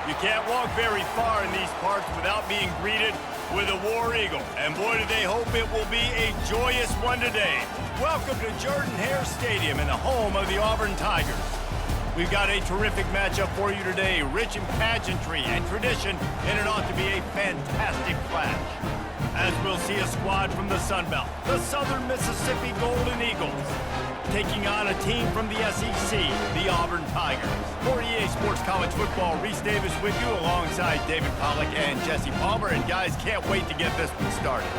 You can't walk very far in these parts without being greeted with a War Eagle. And boy, do they hope it will be a joyous one today. Welcome to Jordan-Hare Stadium and the home of the Auburn Tigers. We've got a terrific matchup for you today, rich in pageantry and tradition, and it ought to be a fantastic clash. As we'll see a squad from the Sun Belt, the Southern Mississippi Golden Eagles, taking on a team from the SEC, the Auburn Tigers. For EA Sports College Football, Reese Davis with you alongside David Pollack and Jesse Palmer. And guys, can't wait to get this one started.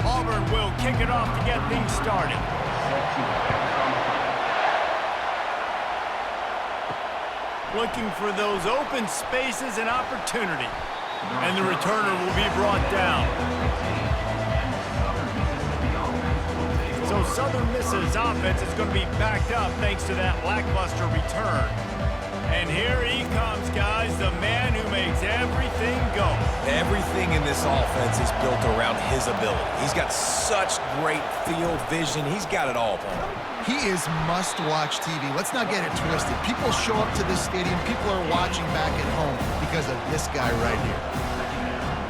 Auburn will kick it off to get things started. Looking for those open spaces and opportunity. And the returner will be brought down. So Southern Miss's offense is going to be backed up thanks to that lackluster return. And here he comes, guys, the man who makes everything go. Everything in this offense is built around his ability. He's got such great field vision. He's got it all, Paul. He is must-watch TV. Let's not get it twisted. People show up to this stadium. People are watching back at home because of this guy right here.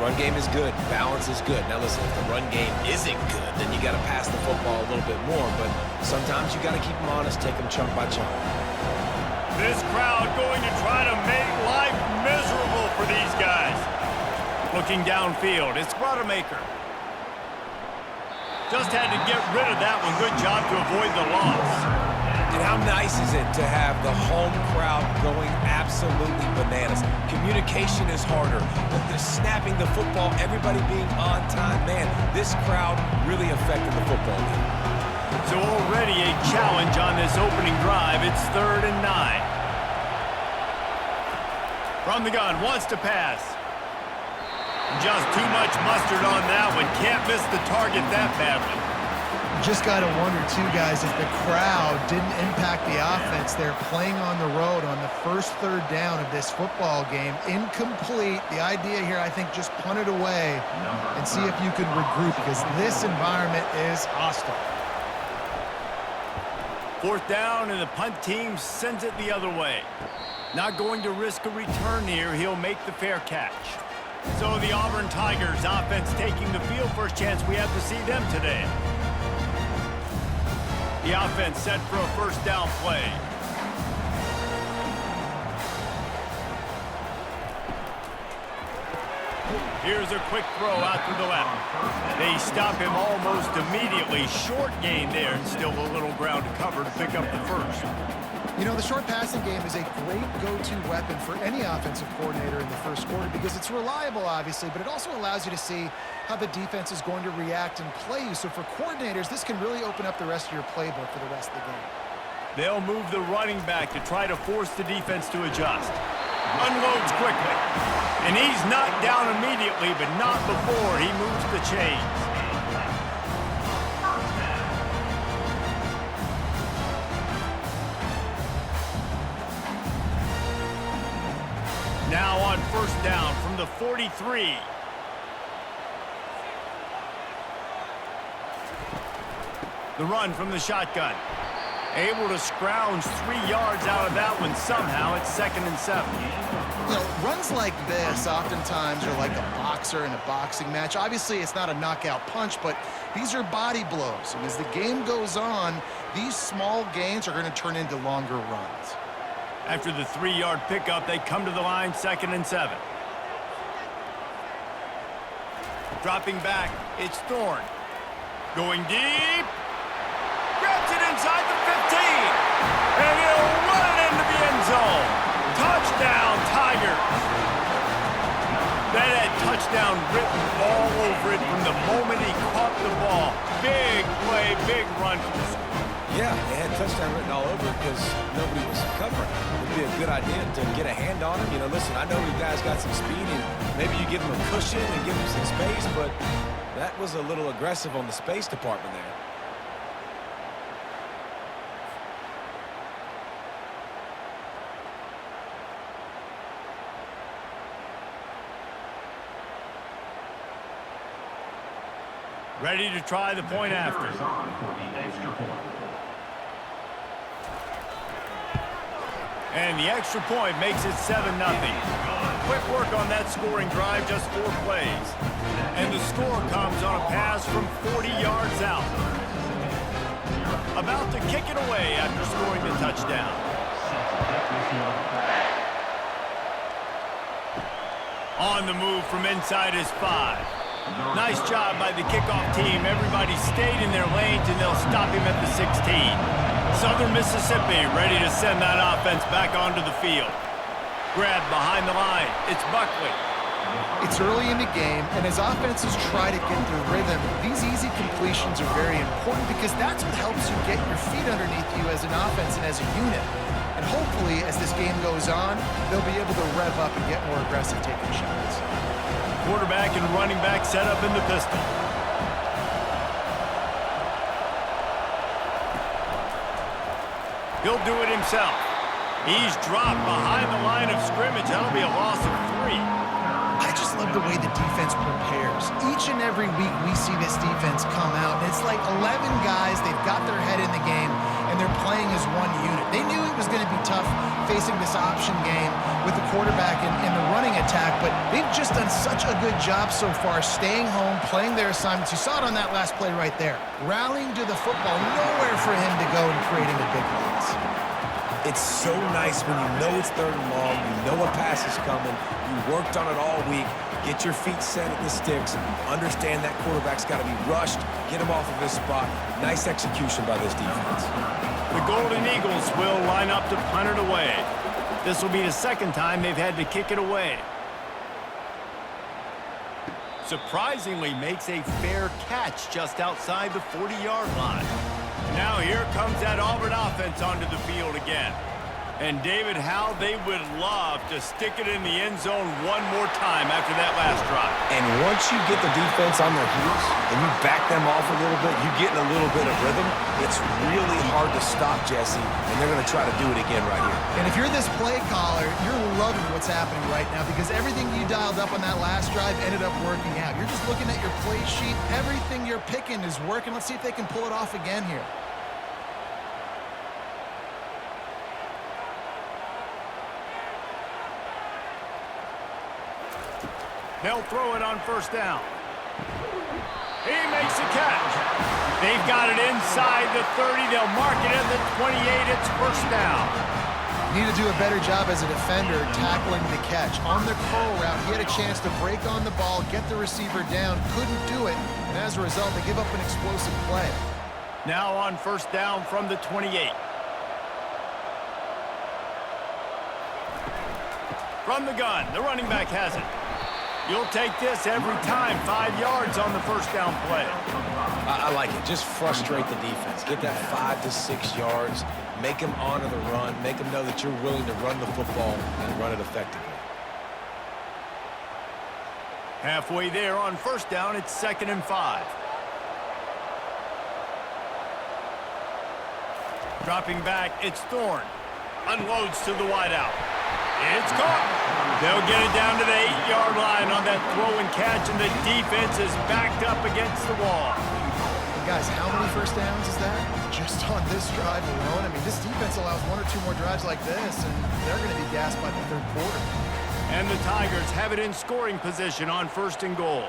Run game is good. Balance is good. Now, listen, if the run game isn't good, then you got to pass the football a little bit more. But sometimes you got to keep them honest, take them chunk by chunk. This crowd going to try to make life miserable for these guys. Looking downfield, it's Rodemaker. Just had to get rid of that one. Good job to avoid the loss. And how nice is it to have the home crowd going absolutely bananas? Communication is harder, but the snapping the football, everybody being on time, man, this crowd really affected the football game. So already a challenge on this opening drive. It's 3rd and 9. From the gun, wants to pass. Just too much mustard on that one. Can't miss the target that badly. Just got to wonder, too, guys, if the crowd didn't impact the offense. They're playing on the road on the first 3rd down of this football game. Incomplete. The idea here, I think, just punt it away and see if you can regroup because this environment is hostile. 4th down, and the punt team sends it the other way. Not going to risk a return here. He'll make the fair catch. So the Auburn Tigers offense taking the field. First chance we have to see them today. The offense set for a 1st down play. Here's a quick throw out to the left. They stop him almost immediately. Short gain there, and still a little ground to cover to pick up the first. You know, the short passing game is a great go-to weapon for any offensive coordinator in the first quarter because it's reliable, obviously, but it also allows you to see how the defense is going to react and play you. So for coordinators, this can really open up the rest of your playbook for the rest of the game. They'll move the running back to try to force the defense to adjust. Unloads quickly. And he's knocked down immediately, but not before he moves the chains. Now on 1st down from the 43. The run from the shotgun. Able to scrounge 3 yards out of that one somehow. It's 2nd and 7. You know, runs like this oftentimes are like a boxer in a boxing match. Obviously, it's not a knockout punch, but these are body blows. And as the game goes on, these small gains are going to turn into longer runs. After the 3-yard pickup, they come to the line, 2nd and 7. Dropping back, it's Thorne. Going deep. Grabs it inside the 15. And he'll run it into the end zone. Touchdown, Tigers. That had touchdown written all over it from the moment he caught the ball. Big play, big run for the score. Yeah, they had touchdown written all over because nobody was covering. It would be a good idea to get a hand on him. You know, listen, I know you guys got some speed, and maybe you give him a cushion and give him some space, but that was a little aggressive on the space department there. Ready to try the point after. And the extra point makes it 7-0. Quick work on that scoring drive, just 4 plays. And the score comes on a pass from 40 yards out. About to kick it away after scoring the touchdown. On the move from inside his 5. Nice job by the kickoff team. Everybody stayed in their lanes, and they'll stop him at the 16. Southern Mississippi ready to send that offense back onto the field. Grab behind the line. It's Buckley. It's early in the game, and as offenses try to get their rhythm, these easy completions are very important because that's what helps you get your feet underneath you as an offense and as a unit. And hopefully, as this game goes on, they'll be able to rev up and get more aggressive taking shots. Quarterback and running back set up in the pistol. He'll do it himself. He's dropped behind the line of scrimmage. That'll be a loss of 3. I just love the way the defense prepares. Each and every week we see this defense come out, and it's like 11 guys, they've got their head in the game, and they're playing as one unit. They knew it was going to be tough facing this option game with the quarterback and the running attack, but they've just done such a good job so far staying home, playing their assignments. You saw it on that last play right there. Rallying to the football, nowhere for him to go and creating a big loss. It's so nice when you know it's 3rd and long, you know a pass is coming, you worked on it all week, get your feet set at the sticks, understand that quarterback's got to be rushed, get him off of his spot. Nice execution by this defense. The Golden Eagles will line up to punt it away. This will be the 2nd time they've had to kick it away. Surprisingly makes a fair catch just outside the 40-yard line. Now here comes that Auburn offense onto the field again. And David, how they would love to stick it in the end zone one more time after that last drive. And once you get the defense on their heels and you back them off a little bit, you get in a little bit of rhythm, it's really hard to stop, Jesse, and they're going to try to do it again right here. And if you're this play caller, you're loving what's happening right now because everything you dialed up on that last drive ended up working out. You're just looking at your play sheet. Everything you're picking is working. Let's see if they can pull it off again here. They'll throw it on 1st down. He makes a catch. They've got it inside the 30. They'll mark it at the 28. It's 1st down. Need to do a better job as a defender tackling the catch. On the curl route, he had a chance to break on the ball, get the receiver down, couldn't do it, and as a result, they give up an explosive play. Now on 1st down from the 28. From the gun, the running back has it. You'll take this every time. 5 yards on the 1st down play. I like it. Just frustrate the defense. Get that 5 to 6 yards. Make them honor the run. Make them know that you're willing to run the football and run it effectively. Halfway there on 1st down, it's 2nd and 5. Dropping back, it's Thorne. Unloads to the wideout. It's caught. They'll get it down to the 8-yard line on that throw and catch, and the defense is backed up against the wall. And guys, how many 1st downs is that? Just on this drive alone. I mean, this defense allows 1 or 2 more drives like this, and they're going to be gassed by the 3rd quarter. And the Tigers have it in scoring position on 1st and goal.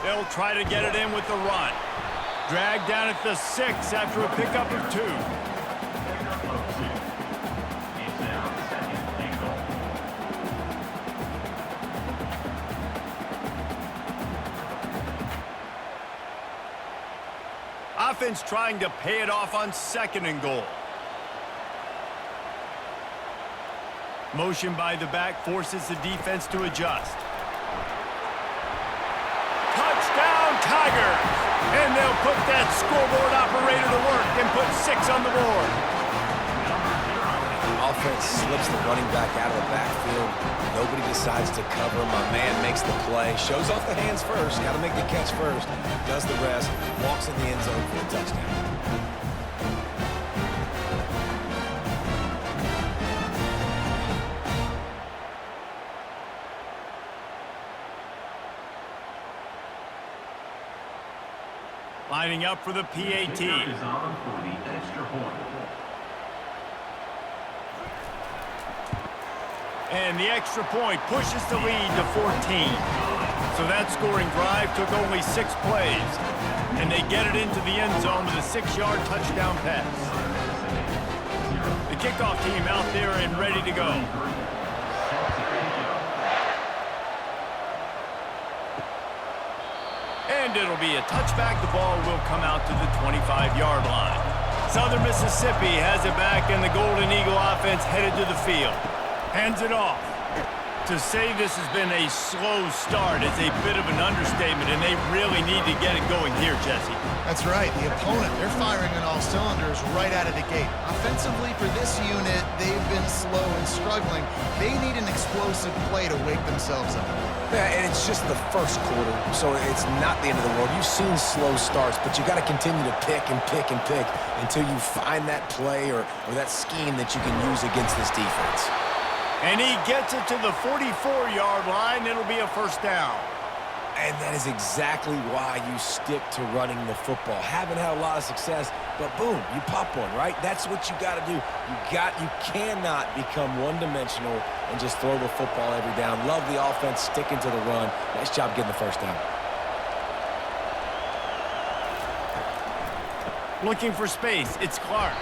They'll try to get it in with the run. Dragged down at the 6 after a pickup of 2. Offense trying to pay it off on 2nd and goal. Motion by the back forces the defense to adjust. Touchdown, Tigers! And they'll put that scoreboard operator to work and put 6 on the board. Offense slips the running back out of the backfield. Nobody decides to cover. My man makes the play. Shows off the hands first. Got to make the catch first. Does the rest. Walks in the end zone for a touchdown. Lining up for the PAT. Is on for the extra point. And the extra point pushes the lead to 14. So that scoring drive took only 6 plays. And they get it into the end zone with a 6-yard touchdown pass. The kickoff team out there and ready to go. And it'll be a touchback. The ball will come out to the 25-yard line. Southern Mississippi has it back, and the Golden Eagle offense headed to the field. Hands it off. To say this has been a slow start is a bit of an understatement, and they really need to get it going here, Jesse. That's right. The opponent, they're firing on all cylinders right out of the gate. Offensively, for this unit, they've been slow and struggling. They need an explosive play to wake themselves up. Yeah, and it's just the first quarter, so it's not the end of the world. You've seen slow starts, but you got to continue to pick and pick and pick until you find that play or that scheme that you can use against this defense. And he gets it to the 44-yard line. It'll be a first down. And that is exactly why you stick to running the football. Haven't had a lot of success, but boom, you pop one, right? That's what you got to do. You cannot become one-dimensional and just throw the football every down. Love the offense sticking to the run. Nice job getting the first down. Looking for space. It's Clark.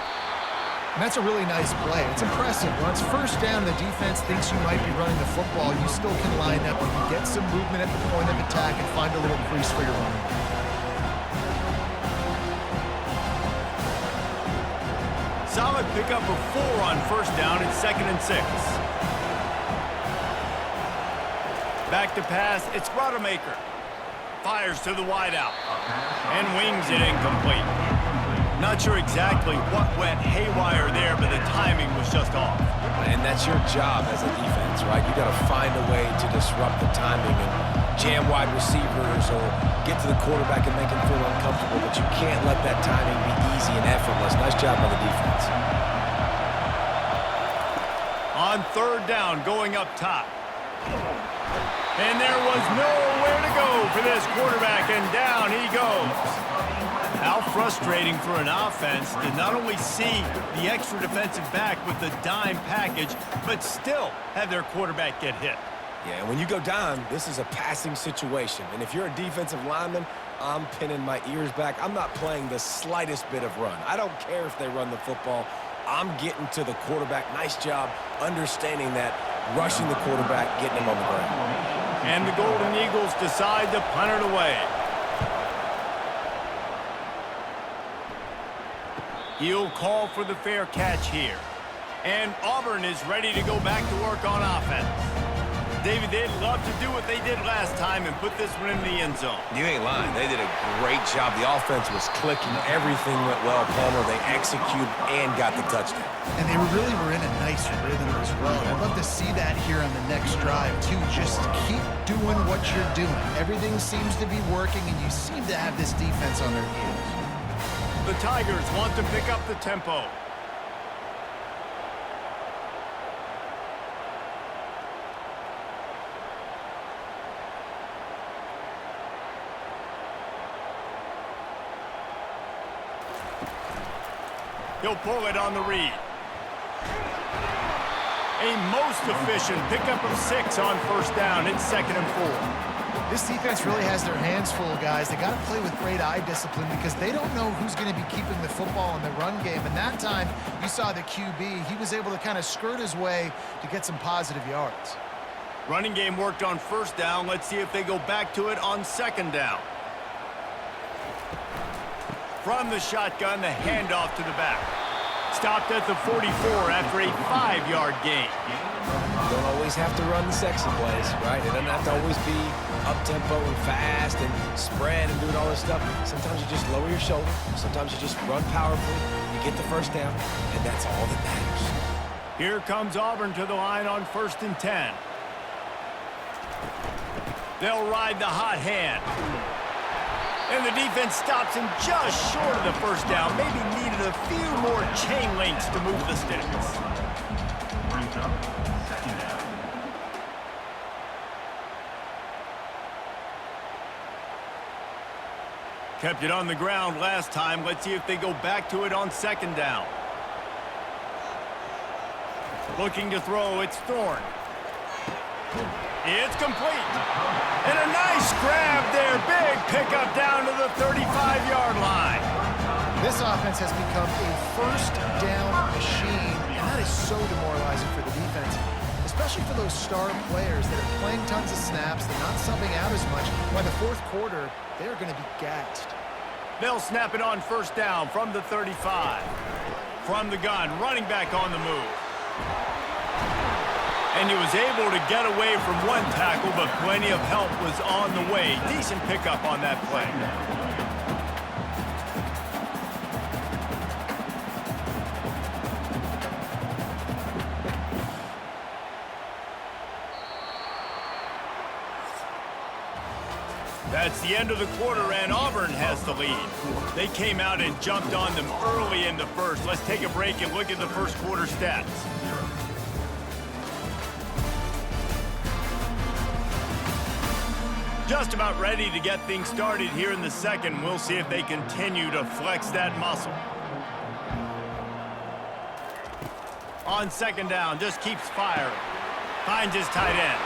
And that's a really nice play. It's impressive. Once first down, the defense thinks you might be running the football. You still can line up. You can get some movement at the point of attack and find a little crease for your running. Solid pickup of 4 on first down. It's 2nd and 6. Back to pass. It's Rodemaker. Fires to the wideout. And wings it incomplete. Not sure exactly what went haywire there, but the timing was just off. And that's your job as a defense, right? You got to find a way to disrupt the timing and jam wide receivers or get to the quarterback and make him feel uncomfortable, but you can't let that timing be easy and effortless. Nice job by the defense. On 3rd down, going up top. And there was nowhere to go for this quarterback, and down he goes. How frustrating for an offense to not only see the extra defensive back with the dime package, but still have their quarterback get hit. Yeah, when you go dime, this is a passing situation. And if you're a defensive lineman, I'm pinning my ears back. I'm not playing the slightest bit of run. I don't care if they run the football. I'm getting to the quarterback. Nice job understanding that, rushing the quarterback, getting him on the ground. And the Golden Eagles decide to punt it away. He'll call for the fair catch here. And Auburn is ready to go back to work on offense. David, they'd love to do what they did last time and put this one in the end zone. You ain't lying. They did a great job. The offense was clicking. Everything went well, Palmer. They executed and got the touchdown. And they really were in a nice rhythm as well. I'd love to see that here on the next drive, too. Just keep doing what you're doing. Everything seems to be working, and you seem to have this defense on their heels. The Tigers want to pick up the tempo. He'll pull it on the read. A most efficient pickup of 6 on first down. It's 2nd and 4. This defense really has their hands full, guys. They got to play with great eye discipline because they don't know who's going to be keeping the football in the run game. And that time, you saw the QB. He was able to kind of skirt his way to get some positive yards. Running game worked on first down. Let's see if they go back to it on 2nd down. From the shotgun, the handoff to the back. Stopped at the 44 after a 5-yard gain. You don't always have to run the sexy plays, right? It doesn't have to always be up-tempo and fast and spread and doing all this stuff. Sometimes you just lower your shoulder. Sometimes you just run powerfully. You get the first down, and that's all that matters. Here comes Auburn to the line on 1st and 10. They'll ride the hot hand. And the defense stops him just short of the first down. Maybe needed a few more chain links to move the sticks. Brings up 2nd down. Kept it on the ground last time. Let's see if they go back to it on second down. Looking to throw, it's Thorne. It's complete. And a nice grab there. Big pickup down to the 35-yard line. This offense has become a first down machine, and that is so demoralizing for the defense, especially for those star players that are playing tons of snaps. They're not subbing out as much. By the fourth quarter, they're going to be gassed. They'll snap it on first down from the 35. From the gun, running back on the move. And he was able to get away from one tackle, but plenty of help was on the way. Decent pickup on that play. That's the end of the quarter, and Auburn has the lead. They came out and jumped on them early in the first. Let's take a break and look at the first quarter stats. Just about ready to get things started here in the second. We'll see if they continue to flex that muscle. On second down, just keeps firing. Finds his tight end.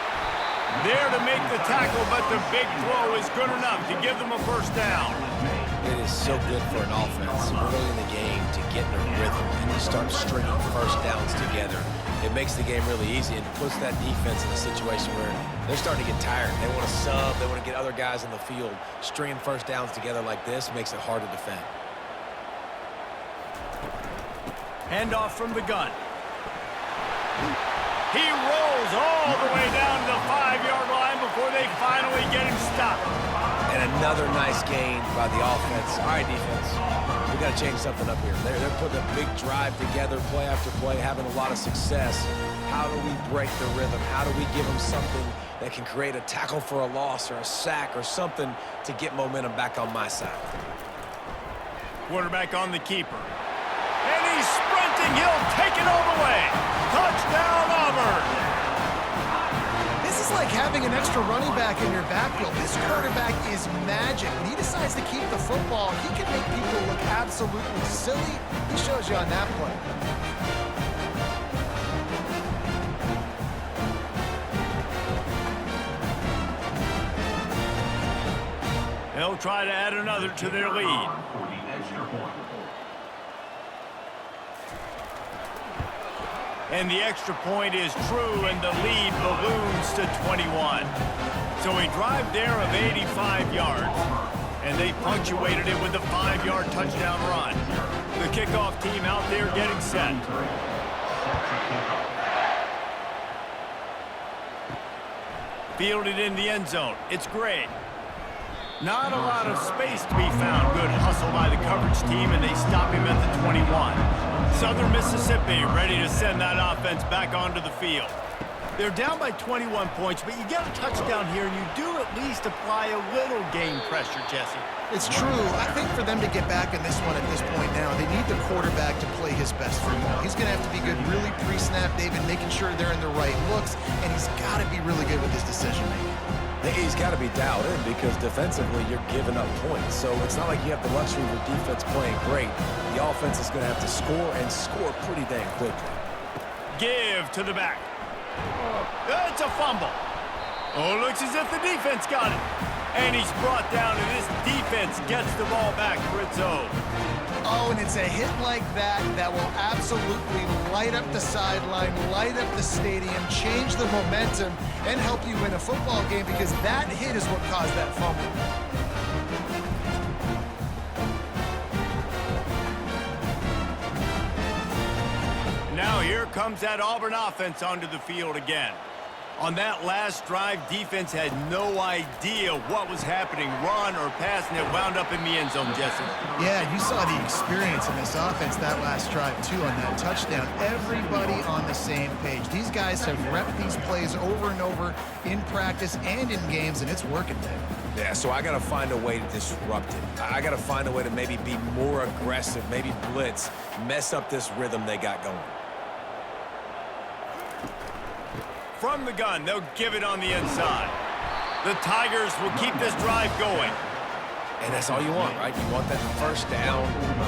There to make the tackle, but the big throw is good enough to give them a first down. It is so good for an offense early in the game to get in a rhythm and to start stringing first downs together. It makes the game really easy and puts that defense in a situation where they're starting to get tired. They want to sub. They want to get other guys in the field. Stringing first downs together like this makes it hard to defend. Handoff from the gun. He rolls all the way down to the 5-yard line before they finally get him stopped. And another nice gain by the offense. All right, defense. We got to change something up here. They're putting a big drive together, play after play, having a lot of success. How do we break the rhythm? How do we give them something that can create a tackle for a loss or a sack or something to get momentum back on my side? Quarterback on the keeper. And he's sprinting. He'll take it all the way. Touchdown, Auburn. This is like having an extra running back in your backfield. This quarterback is magic. When he decides to keep the football, he can make people look absolutely silly. He shows you on that play. They'll try to add another to their lead. For the extra point. And the extra point is true, and the lead balloons to 21. So a drive there of 85 yards, and they punctuated it with a 5-yard touchdown run. The kickoff team out there getting set. Fielded in the end zone. It's Gray. Not a lot of space to be found. Good hustle by the coverage team, and they stop him at the 21. Southern Mississippi ready to send that offense back onto the field. They're down by 21 points, but you get a touchdown here, and you do at least apply a little game pressure, Jesse. It's true. I think for them to get back in this one at this point now, they need the quarterback to play his best football. He's going to have to be good really pre-snap, David, making sure they're in the right looks, and he's got to be really good with his decision-making. He's got to be dialed in because defensively you're giving up points. So it's not like you have the luxury of your defense playing great. The offense is going to have to score and score pretty dang quickly. Give to the back. It's a fumble. Oh, looks as if the defense got it. And he's brought down, and this defense gets the ball back for its own. Oh, and it's a hit like that that will absolutely light up the sideline, light up the stadium, change the momentum, and help you win a football game because that hit is what caused that fumble. Now here comes that Auburn offense onto the field again. On that last drive, defense had no idea what was happening, run or pass, and it wound up in the end zone, Jesse. Yeah, you saw the experience in this offense that last drive, too, on that touchdown. Everybody on the same page. These guys have repped these plays over and over in practice and in games, and it's working, Dave. Yeah, so I got to find a way to disrupt it. I got to find a way to maybe be more aggressive, maybe blitz, mess up this rhythm they got going. From the gun, they'll give it on the inside. The Tigers will keep this drive going. And that's all you want, right? You want that first down,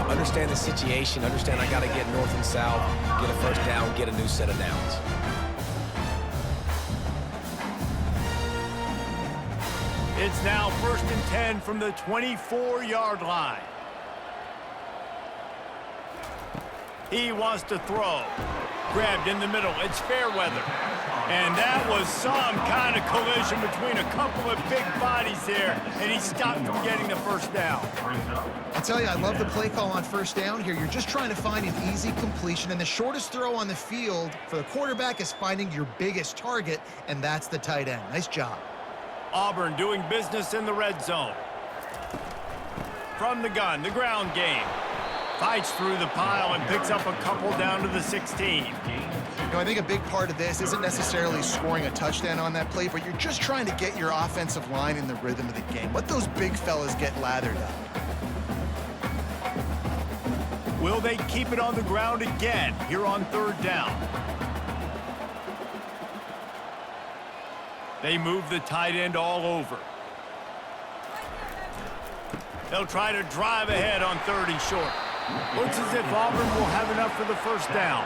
understand the situation, understand I got to get north and south, get a first down, get a new set of downs. It's now 1st and 10 from the 24-yard line. He wants to throw. Grabbed in the middle. It's Fairweather. And that was some kind of collision between a couple of big bodies there, and he stopped from getting the first down. I tell you, I love the play call on first down here. You're just trying to find an easy completion, and the shortest throw on the field for the quarterback is finding your biggest target, and that's the tight end. Nice job. Auburn doing business in the red zone. From the gun, the ground game. Fights through the pile and picks up a couple down to the 16. You know, I think a big part of this isn't necessarily scoring a touchdown on that play, but you're just trying to get your offensive line in the rhythm of the game. Let those big fellas get lathered up. Will they keep it on the ground again here on 3rd down? They move the tight end all over. They'll try to drive ahead on 3rd and short. Looks as if Auburn will have enough for the first down.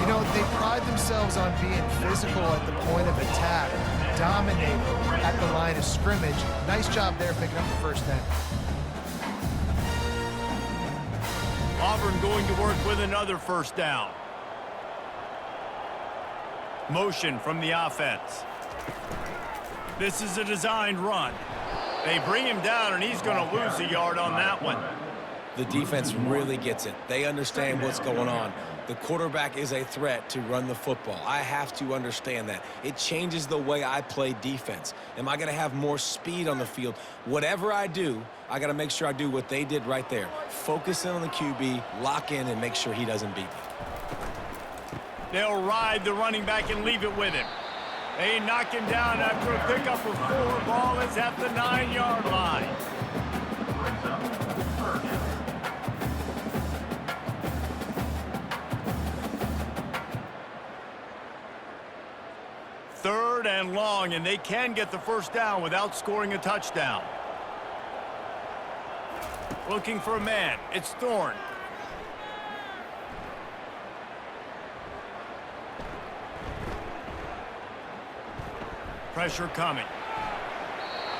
You know, they pride themselves on being physical at the point of attack, dominating at the line of scrimmage. Nice job there picking up the first down. Auburn going to work with another first down. Motion from the offense. This is a designed run. They bring him down, and he's going to lose a yard on that one. The defense really gets it. They understand what's going on. The quarterback is a threat to run the football. I have to understand that. It changes the way I play defense. Am I going to have more speed on the field? Whatever I do, I got to make sure I do what they did right there. Focus in on the QB, lock in, and make sure he doesn't beat me. They'll ride the running back and leave it with him. They knock him down after a pickup of 4. Ball is at the 9-yard line. Third and long, and they can get the first down without scoring a touchdown. Looking for a man. It's Thorne. Pressure coming.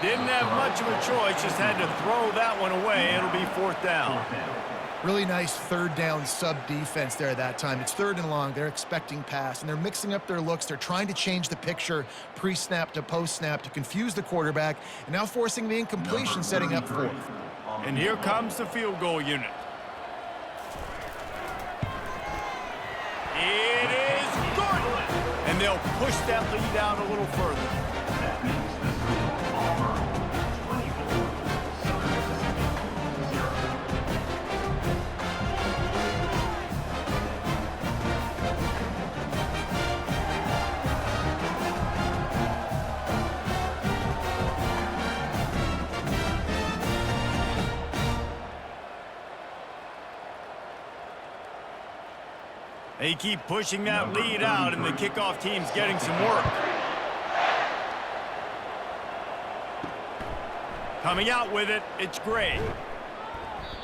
Didn't have much of a choice, just had to throw that one away. It'll be 4th down. Really nice 3rd down sub-defense there that time. It's 3rd and long. They're expecting pass, and they're mixing up their looks. They're trying to change the picture pre-snap to post-snap to confuse the quarterback, and now forcing the incompletion, setting up 4th. And here comes the field goal unit. It is good! And they'll push that lead out a little further. That makes the score Auburn 24. They keep pushing that lead out, and the kickoff team's getting some work. Coming out with it, it's Gray.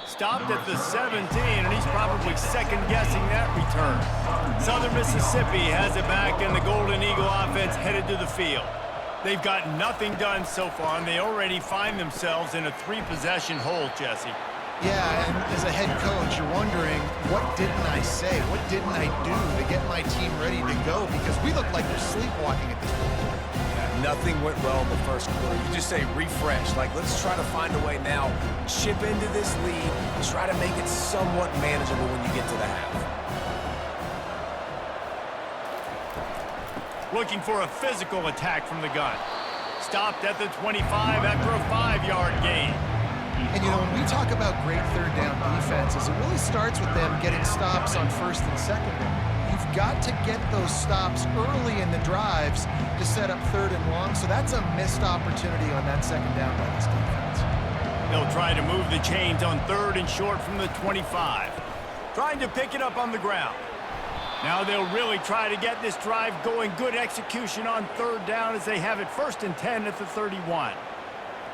Stopped at the 17, and he's probably second-guessing that return. Southern Mississippi has it back, and the Golden Eagle offense headed to the field. They've got nothing done so far, and they already find themselves in a 3-possession hole, Jesse. Yeah, and as a head coach, you're wondering, what didn't I say? What didn't I do to get my team ready to go? Because we look like we're sleepwalking at this point. Nothing went well in the first quarter. You just say refresh. Like, let's try to find a way now. Chip into this lead. Try to make it somewhat manageable when you get to the half. Looking for a physical attack from the gun. Stopped at the 25 after a 5-yard gain. And, you know, when we talk about great 3rd down defenses, it really starts with them getting stops on 1st and 2nd down. You've got to get those stops early in the drives to set up 3rd and long, so that's a missed opportunity on that 2nd down by this defense. They'll try to move the chains on 3rd and short from the 25. Trying to pick it up on the ground. Now they'll really try to get this drive going. Good execution on 3rd down as they have it 1st and 10 at the 31.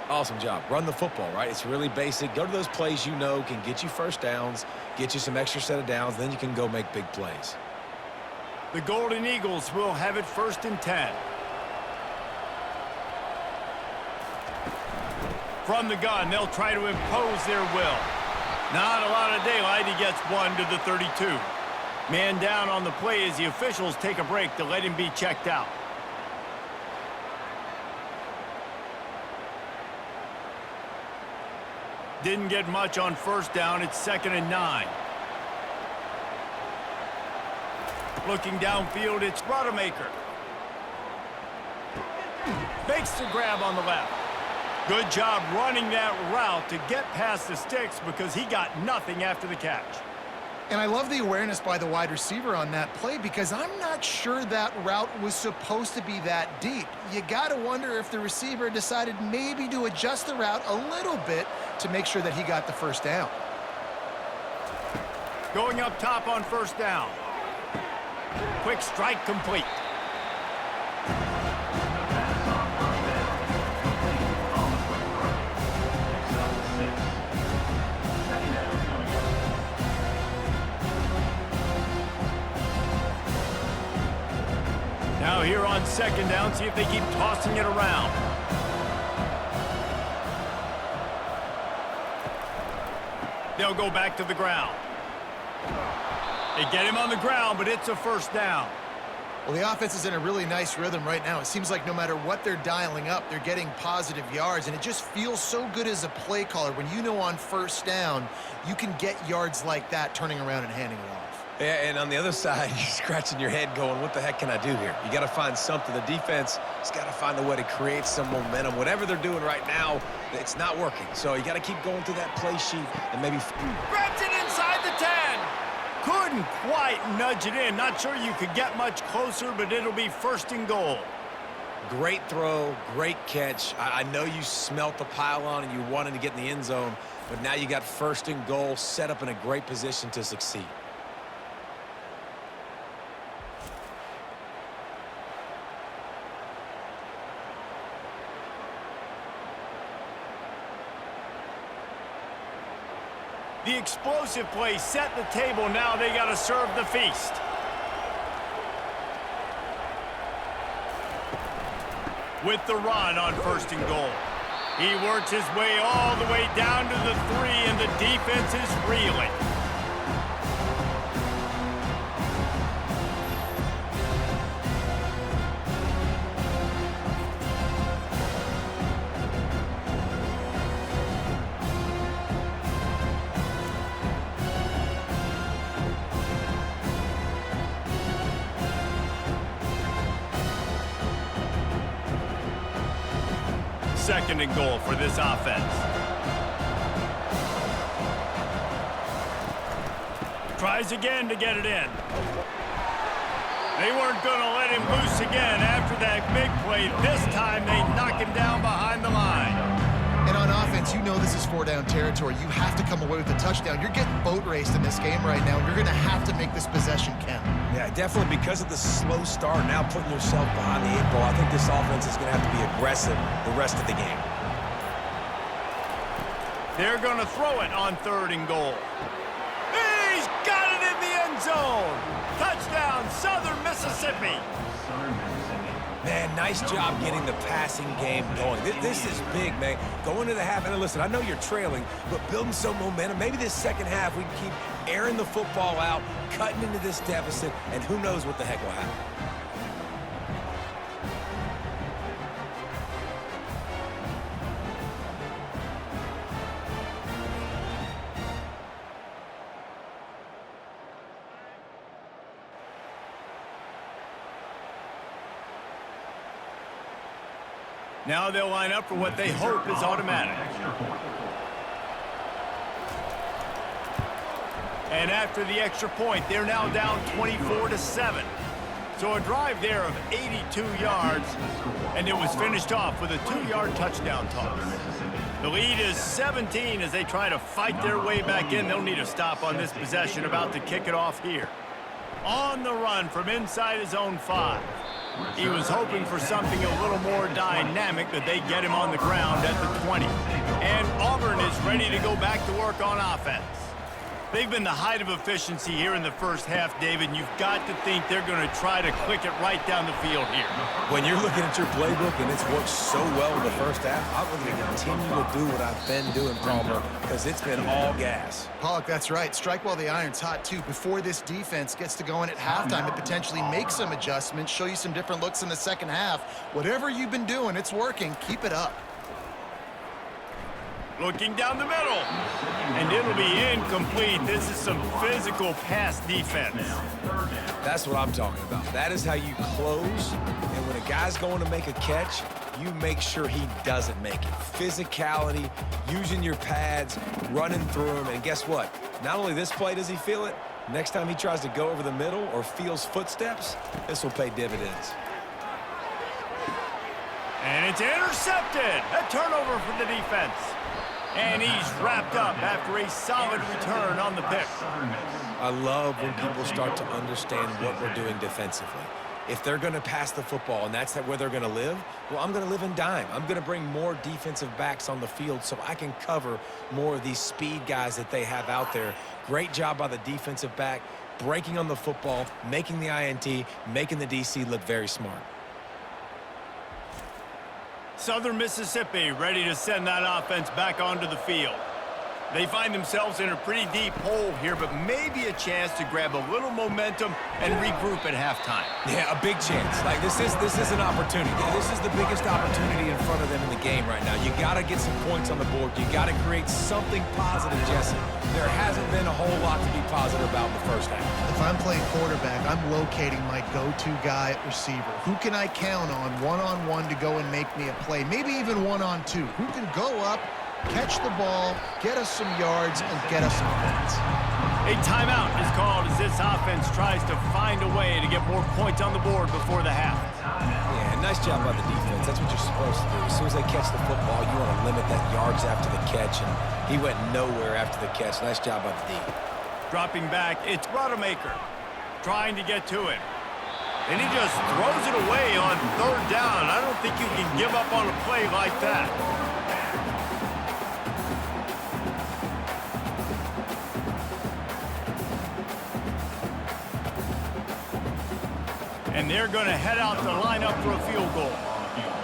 Awesome job. Run the football, right? It's really basic. Go to those plays you know can get you first downs, get you some extra set of downs, then you can go make big plays. The Golden Eagles will have it 1st and 10. From the gun, they'll try to impose their will. Not a lot of daylight. He gets 1 to the 32. Man down on the play as the officials take a break to let him be checked out. Didn't get much on 1st down. It's 2nd and 9. Looking downfield, it's Rodemaker. Makes the grab on the left. Good job running that route to get past the sticks because he got nothing after the catch. And I love the awareness by the wide receiver on that play because I'm not sure that route was supposed to be that deep. You got to wonder if the receiver decided maybe to adjust the route a little bit to make sure that he got the 1st down. Going up top on 1st down. Quick strike complete. Now here on 2nd down, see if they keep tossing it around. They'll go back to the ground. They get him on the ground, but it's a 1st down. Well, the offense is in a really nice rhythm right now. It seems like no matter what they're dialing up, they're getting positive yards, and it just feels so good as a play caller when you know on 1st down you can get yards like that turning around and handing it off. Yeah, and on the other side, you're scratching your head going, what the heck can I do here? You got to find something. The defense has got to find a way to create some momentum. Whatever they're doing right now, it's not working. So you got to keep going through that play sheet and maybe... Grabs it inside the 10. Couldn't quite nudge it in. Not sure you could get much closer, but it'll be 1st and goal. Great throw, great catch. I know you smelt the pylon and you wanted to get in the end zone, but now you got 1st and goal set up in a great position to succeed. The explosive play set the table. Now they got to serve the feast. With the run on 1st and goal. He works his way all the way down to the 3, and the defense is reeling. Second and goal for this offense. Tries again to get it in. They weren't going to let him loose again after that big play. This time they knock him down behind the line. And on offense, you know this is 4-down territory. You have to come away with a touchdown. You're getting boat raced in this game right now. You're going to have to make this possession count. Yeah, definitely because of the slow start, now putting yourself behind the 8 ball, I think this offense is going to have to be aggressive the rest of the game. They're going to throw it on 3rd and goal. He's got it in the end zone. Touchdown, Southern Mississippi. Man, nice job getting the passing game going. This is big, man. Going to the half, and listen, I know you're trailing, but building some momentum. Maybe this second half we can keep airing the football out, cutting into this deficit, and who knows what the heck will happen. Now they'll line up for what they hope is automatic. And after the extra point, they're now down 24-7. So a drive there of 82 yards, and it was finished off with a 2-yard touchdown toss. The lead is 17 as they try to fight their way back in. They'll need a stop on this possession, about to kick it off here. On the run from inside his own 5. He was hoping for something a little more dynamic, but they get him on the ground at the 20. And Auburn is ready to go back to work on offense. They've been the height of efficiency here in the first half, David, and you've got to think they're going to try to click it right down the field here. When you're looking at your playbook and it's worked so well in the first half, I'm going to continue to do what I've been doing, Palmer, because it's been all gas. Pollock, that's right. Strike while the iron's hot, too. Before this defense gets to going at halftime, to potentially make some adjustments, show you some different looks in the second half. Whatever you've been doing, it's working. Keep it up. Looking down the middle, and it'll be incomplete. This is some physical pass defense. That's what I'm talking about. That is how you close, and when a guy's going to make a catch, you make sure he doesn't make it. Physicality, using your pads, running through him, and guess what? Not only this play does he feel it, next time he tries to go over the middle or feels footsteps, this will pay dividends. And it's intercepted. A turnover for the defense. And he's wrapped up after a solid return on the pick. I love when people start to understand what we're doing defensively. If they're going to pass the football and that's where they're going to live, well, I'm going to live in dime. I'm going to bring more defensive backs on the field so I can cover more of these speed guys that they have out there. Great job by the defensive back, breaking on the football, making the INT, making the DC look very smart. Southern Mississippi ready to send that offense back onto the field. They find themselves in a pretty deep hole here, but maybe a chance to grab a little momentum and regroup at halftime. Yeah, a big chance. Like, this is an opportunity. This is the biggest opportunity in front of them in the game right now. You got to get some points on the board. You got to create something positive, Jesse. There hasn't been a whole lot to be positive about in the first half. If I'm playing quarterback, I'm locating my go-to guy at receiver. Who can I count on one-on-one to go and make me a play? Maybe even one-on-two. Who can go up, catch the ball, get us some yards, and get us some points? A timeout is called as this offense tries to find a way to get more points on the board before the half. Yeah, nice job by the defense. That's what you're supposed to do. As soon as they catch the football, you want to limit that yards after the catch, and he went nowhere after the catch. Nice job by the D. Dropping back, it's Rodemaker trying to get to it. And he just throws it away on third down. I don't think you can give up on a play like that. And they're going to head out to line up for a field goal.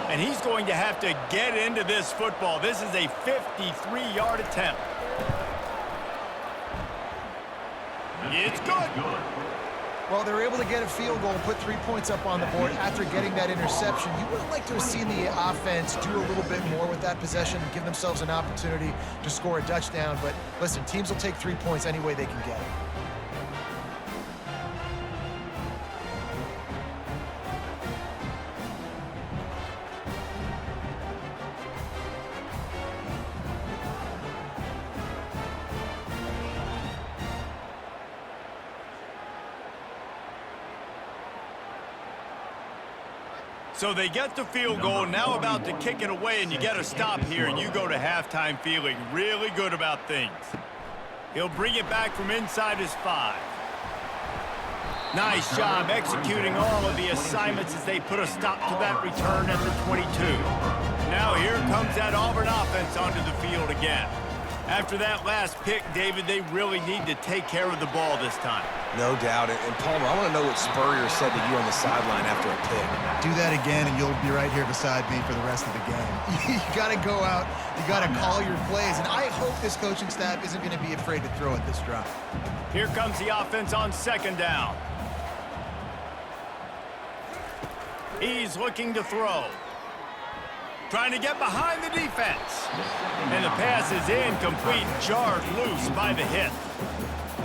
And he's going to have to get into this football. This is a 53-yard attempt. It's good. Well, they were able to get a field goal and put 3 points up on the board after getting that interception. You would have liked to have seen the offense do a little bit more with that possession and give themselves an opportunity to score a touchdown. But listen, teams will take 3 points any way they can get it. So they get the field goal, now about to kick it away, and you get a stop here, and you go to halftime feeling really good about things. He'll bring it back from inside his 5. Nice job executing all of the assignments as they put a stop to that return at the 22. Now here comes that Auburn offense onto the field again. After that last pick, David, they really need to take care of the ball this time. No doubt. And Palmer, I want to know what Spurrier said to you on the sideline after a pick. Do that again, and you'll be right here beside me for the rest of the game. You got to go out. You got to call your plays. And I hope this coaching staff isn't going to be afraid to throw at this drive. Here comes the offense on second down. He's looking to throw. Trying to get behind the defense. And the pass is incomplete, jarred loose by the hit.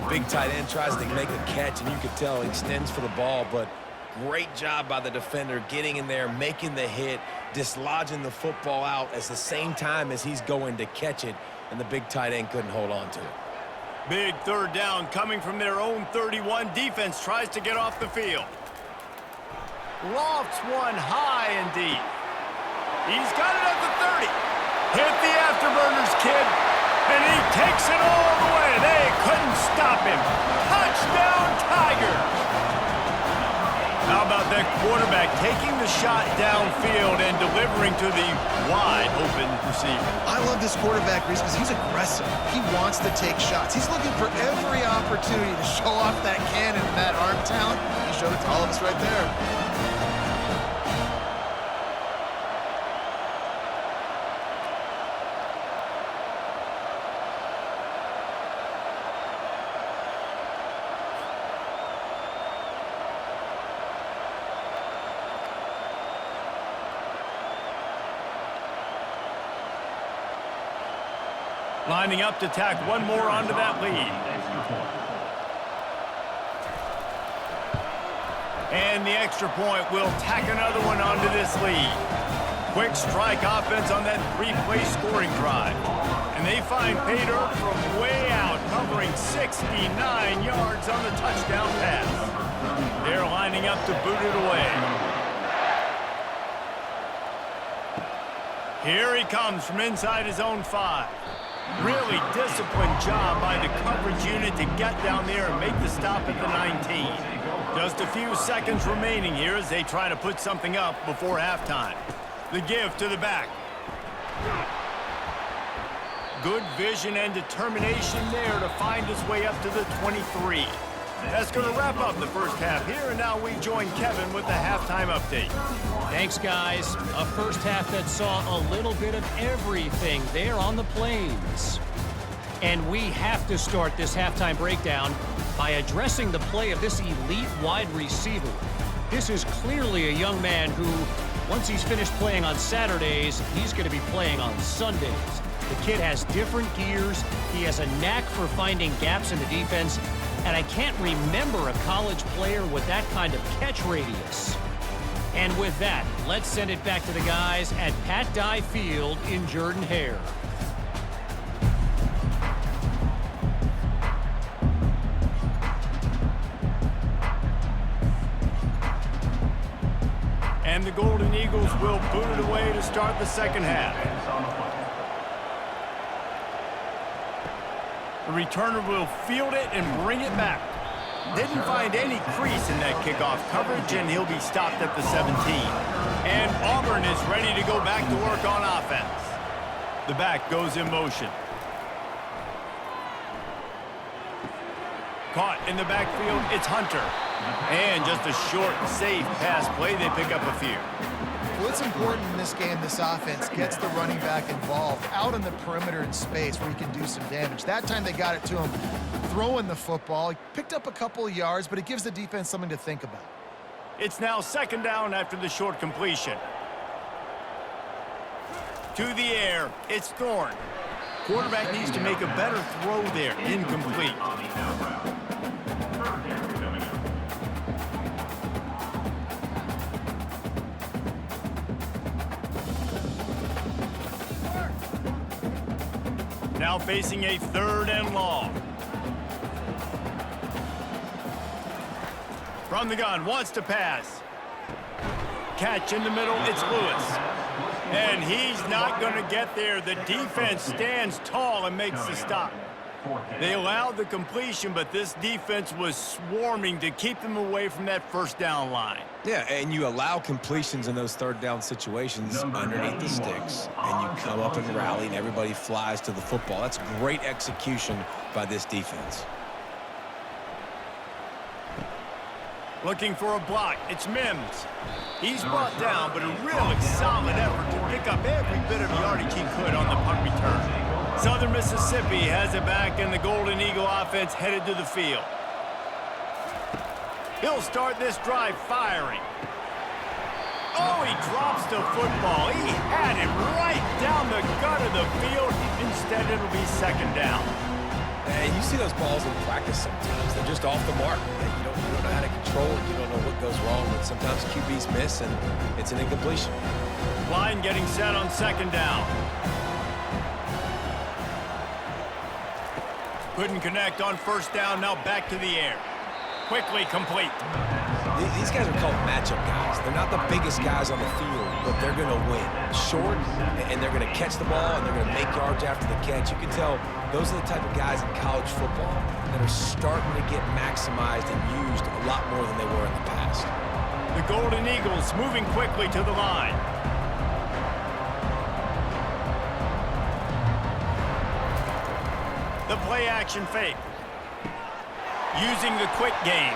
The big tight end tries to make a catch, and you can tell he extends for the ball, but great job by the defender getting in there, making the hit, dislodging the football out at the same time as he's going to catch it, and the big tight end couldn't hold on to it. Big third down coming from their own 31. Defense tries to get off the field. Lofts one high and deep. He's got it at the 30. Hit the afterburners, kid. And he takes it all the way. They couldn't stop him. Touchdown, Tigers. How about that quarterback taking the shot downfield and delivering to the wide open receiver? I love this quarterback, Reese, because he's aggressive. He wants to take shots. He's looking for every opportunity to show off that cannon and that arm talent. He showed it to all of us right there. Lining up to tack one more onto that lead. And the extra point will tack another one onto this lead. Quick strike offense on that three-play scoring drive. And they find pay dirt from way out, covering 69 yards on the touchdown pass. They're lining up to boot it away. Here he comes from inside his own 5. Really disciplined job by the coverage unit to get down there and make the stop at the 19. Just a few seconds remaining here as they try to put something up before halftime. The give to the back. Good vision and determination there to find his way up to the 23. That's going to wrap up the first half here, and now we join Kevin with the halftime update. Thanks, guys. A first half that saw a little bit of everything there on the Plains. And we have to start this halftime breakdown by addressing the play of this elite wide receiver. This is clearly a young man who, once he's finished playing on Saturdays, he's going to be playing on Sundays. The kid has different gears. He has a knack for finding gaps in the defense. And I can't remember a college player with that kind of catch radius. And with that, let's send it back to the guys at Pat Dye Field in Jordan-Hare. And the Golden Eagles will boot it away to start the second half. The returner will field it and bring it back. Didn't find any crease in that kickoff coverage, and he'll be stopped at the 17. And Auburn is ready to go back to work on offense. The back goes in motion. Caught in the backfield, it's Hunter. And just a short, safe pass play, they pick up a few. What's important in this game, this offense gets the running back involved out on the perimeter in space where he can do some damage. That time they got it to him throwing the football. He picked up a couple of yards, but it gives the defense something to think about. It's now second down after the short completion. To the air, it's Thorne. Quarterback needs to make a better throw there. Incomplete. Now facing a third and long. From the gun, wants to pass. Catch in the middle, it's Lewis. And he's not going to get there. The defense stands tall and makes the stop. They allowed the completion, but this defense was swarming to keep them away from that first down line. Yeah, and you allow completions in those third down situations underneath the sticks, and you come up and rally, and everybody flies to the football. That's great execution by this defense. Looking for a block, it's Mims. He's brought down, but a really solid effort to pick up every bit of yardage he could on the punt return. Southern Mississippi has it back, and the Golden Eagle offense headed to the field. He'll start this drive firing. Oh, he drops the football. He had it right down the gut of the field. Instead, it'll be second down. And you see those balls in practice sometimes. They're just off the mark. You don't know how to control it. You don't know what goes wrong, but sometimes QBs miss, and it's an incompletion. Line getting set on second down. Couldn't connect on first down. Now back to the air. Quickly complete. These guys are called matchup guys. They're not the biggest guys on the field, but they're going to win. Short, and they're going to catch the ball, and they're going to make yards after the catch. You can tell those are the type of guys in college football that are starting to get maximized and used a lot more than they were in the past. The Golden Eagles moving quickly to the line. The play-action fake. Using the quick game.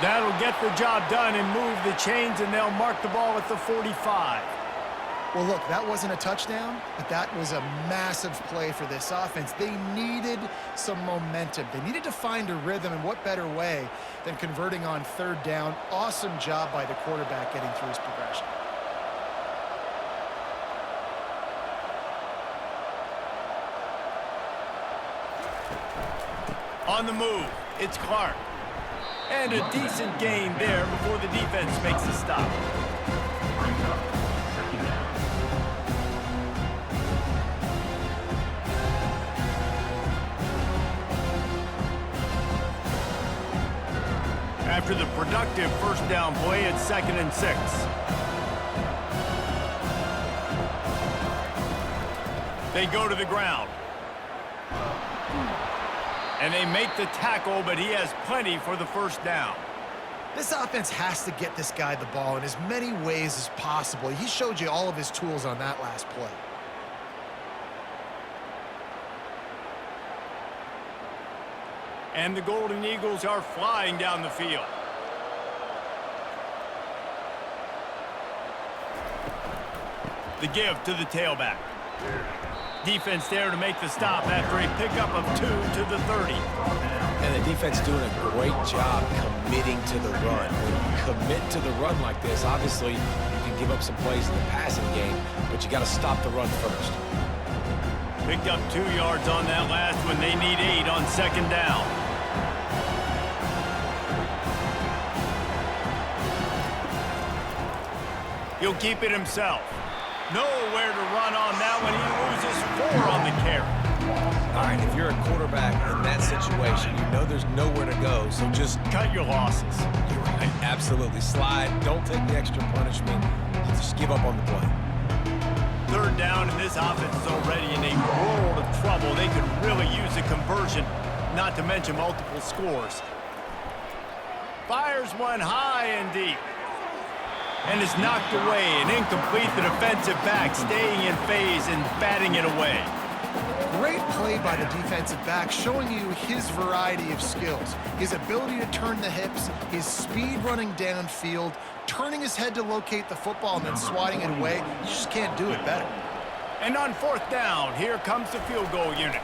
That'll get the job done and move the chains, and they'll mark the ball at the 45. Well, look, that wasn't a touchdown, but that was a massive play for this offense. They needed some momentum. They needed to find a rhythm, and what better way than converting on third down. Awesome job by the quarterback getting through his progression. On the move, it's Clark. And a decent gain there before the defense makes a stop. Brings up second down. After the productive first down play, it's 2nd and 6. They go to the ground. And they make the tackle, but he has plenty for the first down. This offense has to get this guy the ball in as many ways as possible. He showed you all of his tools on that last play. And the Golden Eagles are flying down the field. The give to the tailback. Defense there to make the stop after a pickup of 2 to the 30. And the defense doing a great job committing to the run. When you commit to the run like this, obviously you can give up some plays in the passing game, but you got to stop the run first. Picked up 2 yards on that last one. They need 8 on 2nd down. He'll keep it himself. Nowhere to run on that one. He loses 4 on the carry. All right, if you're a quarterback in that situation, you know there's nowhere to go, so just Cut your losses. You're right, absolutely. Slide. Don't take the extra punishment. Just give up on the play. 3rd down, and this offense is already in a world of trouble. They could really use a conversion, not to mention multiple scores. Fires one high and deep. And is knocked away and incomplete. The defensive back staying in phase and batting it away. Great play by the defensive back, showing you his variety of skills. His ability to turn the hips, his speed running downfield, turning his head to locate the football and then swatting it away. You just can't do it better. And on 4th down, here comes the field goal unit.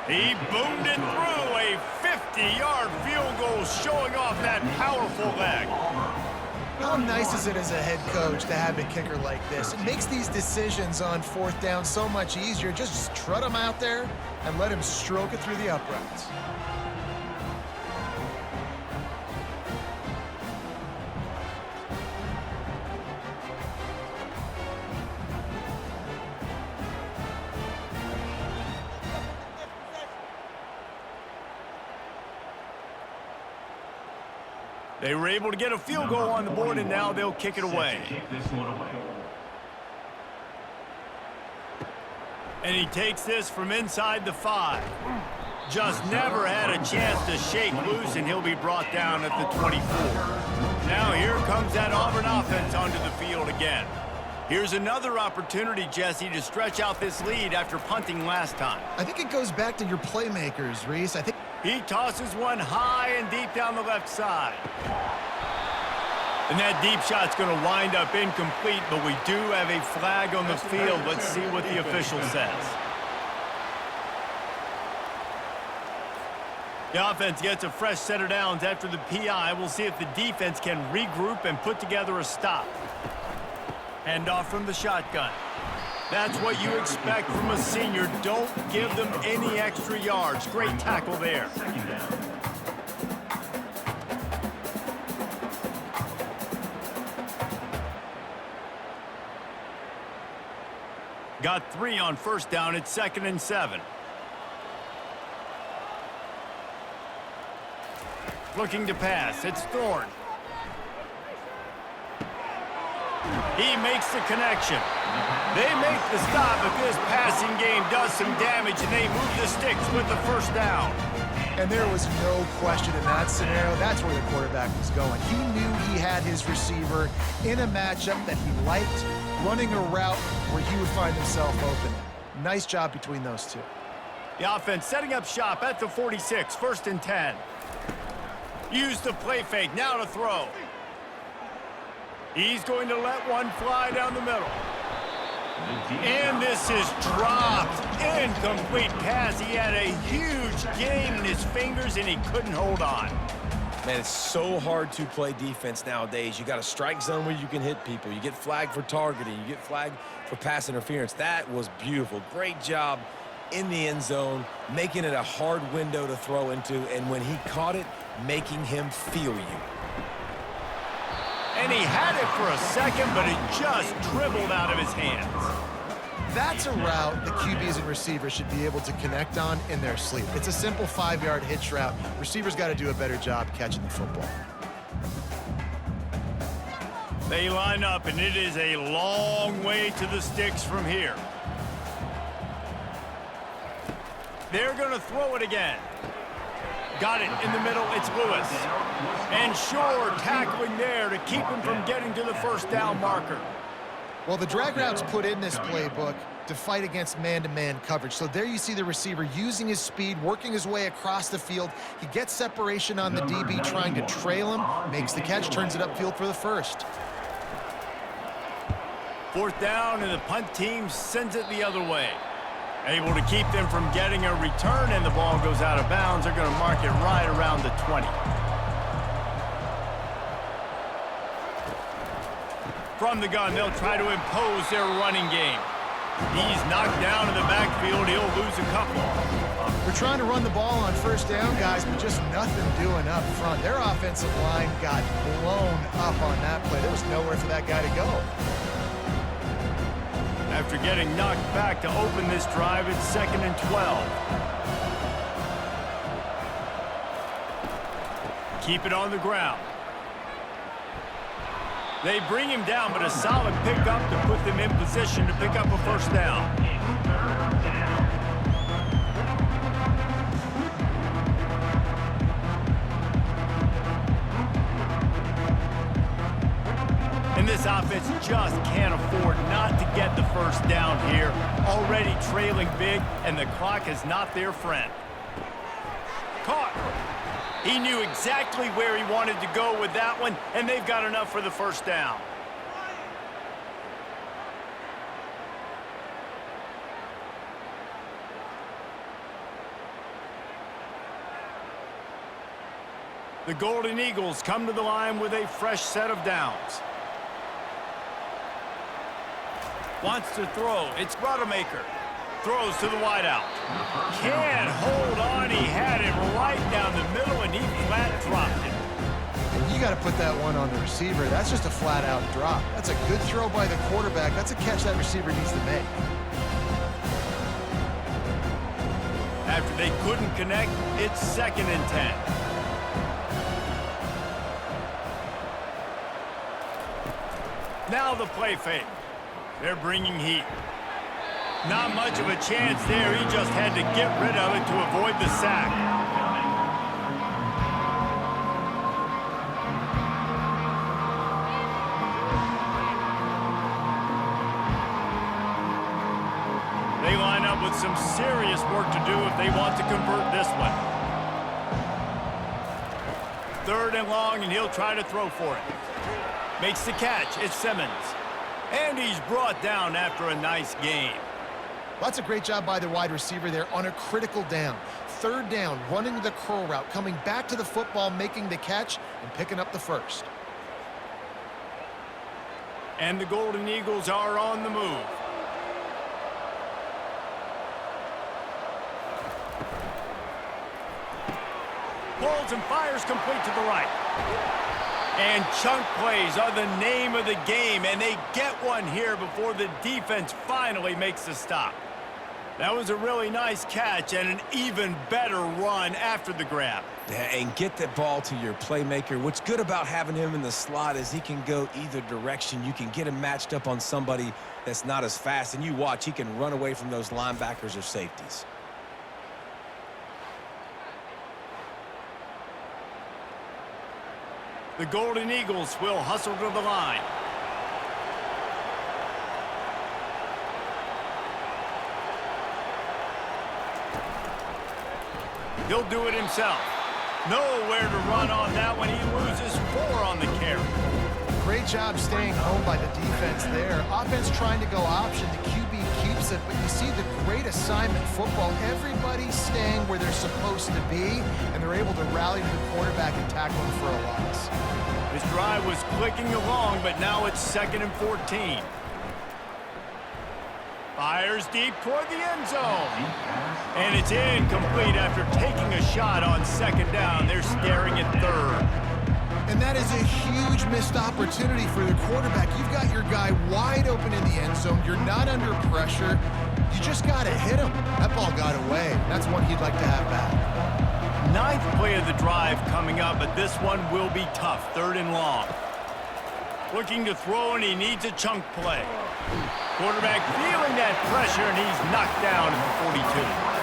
He boomed it through a 50-yard field goal, showing off that powerful leg. How nice is it as a head coach to have a kicker like this? It makes these decisions on 4th down so much easier. Just trot him out there and let him stroke it through the uprights. They were able to get a field goal on the board, and now they'll kick it away. Kick this one away. And he takes this from inside the 5. Just never had a chance to shake loose, and he'll be brought down at the 24. Now here comes that Auburn offense onto the field again. Here's another opportunity, Jesse, to stretch out this lead after punting last time. I think it goes back to your playmakers, Reese. I think He tosses one high and deep down the left side. And that deep shot's going to wind up incomplete, but we do have a flag on the field. Let's see what the official says. The offense gets a fresh set of downs after the PI. We'll see if the defense can regroup and put together a stop. Hand off from the shotgun. That's what you expect from a senior. Don't give them any extra yards. Great tackle there. 2nd down. Got 3 on 1st down. It's 2nd and 7. Looking to pass. It's Thorne. He makes the connection. They make the stop, but this passing game does some damage, and they move the sticks with the 1st down. And there was no question in that scenario. That's where the quarterback was going. He knew he had his receiver in a matchup that he liked, running a route where he would find himself open. Nice job between those two. The offense setting up shop at the 46, 1st and 10. Use the play fake, now to throw. He's going to let one fly down the middle. And this is dropped. Incomplete pass. He had a huge gain in his fingers, and he couldn't hold on. Man, it's so hard to play defense nowadays. You got a strike zone where you can hit people. You get flagged for targeting. You get flagged for pass interference. That was beautiful. Great job in the end zone, making it a hard window to throw into, and when he caught it, making him feel you. And he had it for a second, but it just dribbled out of his hands. That's a route the QBs and receivers should be able to connect on in their sleep. It's a simple 5-yard hitch route. Receivers got to do a better job catching the football. They line up, and it is a long way to the sticks from here. They're going to throw it again. Got it in the middle, it's Lewis. And Shore tackling there to keep him from getting to the 1st down marker. Well, the drag route's put in this playbook to fight against man-to-man coverage. So there you see the receiver using his speed, working his way across the field. He gets separation on the DB, trying to trail him, makes the catch, turns it upfield for the 1st. 4th down, and the punt team sends it the other way. Able to keep them from getting a return, and the ball goes out of bounds. They're going to mark it right around the 20. From the gun, they'll try to impose their running game. He's knocked down in the backfield. He'll lose a couple. We're trying to run the ball on 1st down, guys, but just nothing doing up front. Their offensive line got blown up on that play. There was nowhere for that guy to go. After getting knocked back to open this drive, it's 2nd and 12. Keep it on the ground. They bring him down, but a solid pickup to put them in position to pick up a 1st down. And this offense just can't afford not to get the 1st down here. Already trailing big, and the clock is not their friend. Caught. He knew exactly where he wanted to go with that one, and they've got enough for the 1st down. The Golden Eagles come to the line with a fresh set of downs. Wants to throw. It's Rodemaker. Throws to the wideout. Can't hold on. He had it right down the middle, and he flat dropped it. You got to put that one on the receiver. That's just a flat-out drop. That's a good throw by the quarterback. That's a catch that receiver needs to make. After they couldn't connect, it's 2nd and 10. Now the play fake. They're bringing heat. Not much of a chance there. He just had to get rid of it to avoid the sack. They line up with some serious work to do if they want to convert this one. 3rd and long, and he'll try to throw for it. Makes the catch. It's Simmons. And he's brought down after a nice gain. That's a great job by the wide receiver there on a critical down. 3rd down, running the curl route, coming back to the football, making the catch, and picking up the 1st. And the Golden Eagles are on the move. Pulls and fires complete to the right. And chunk plays are the name of the game, and they get one here before the defense finally makes the stop. That was a really nice catch and an even better run after the grab. Yeah, and get the ball to your playmaker. What's good about having him in the slot is he can go either direction. You can get him matched up on somebody that's not as fast, and you watch, he can run away from those linebackers or safeties. The Golden Eagles will hustle to the line. He'll do it himself. Nowhere to run on that one. He loses 4 on the carry. Great job staying home by the defense there. Offense trying to go option. The QB keeps it, but you see the great assignment football. Everybody's staying where they're supposed to be, and they're able to rally to the quarterback and tackle him for a loss. His drive was clicking along, but now it's 2nd and 14. Fires deep toward the end zone. And it's incomplete after taking a shot on 2nd down. They're staring at 3rd. And that is a huge missed opportunity for the quarterback. You've got your guy wide open in the end zone. You're not under pressure. You just got to hit him. That ball got away. That's one he'd like to have back. 9th play of the drive coming up, but this one will be tough. 3rd and long. Looking to throw, and he needs a chunk play. Quarterback feeling that pressure, and he's knocked down at the 42.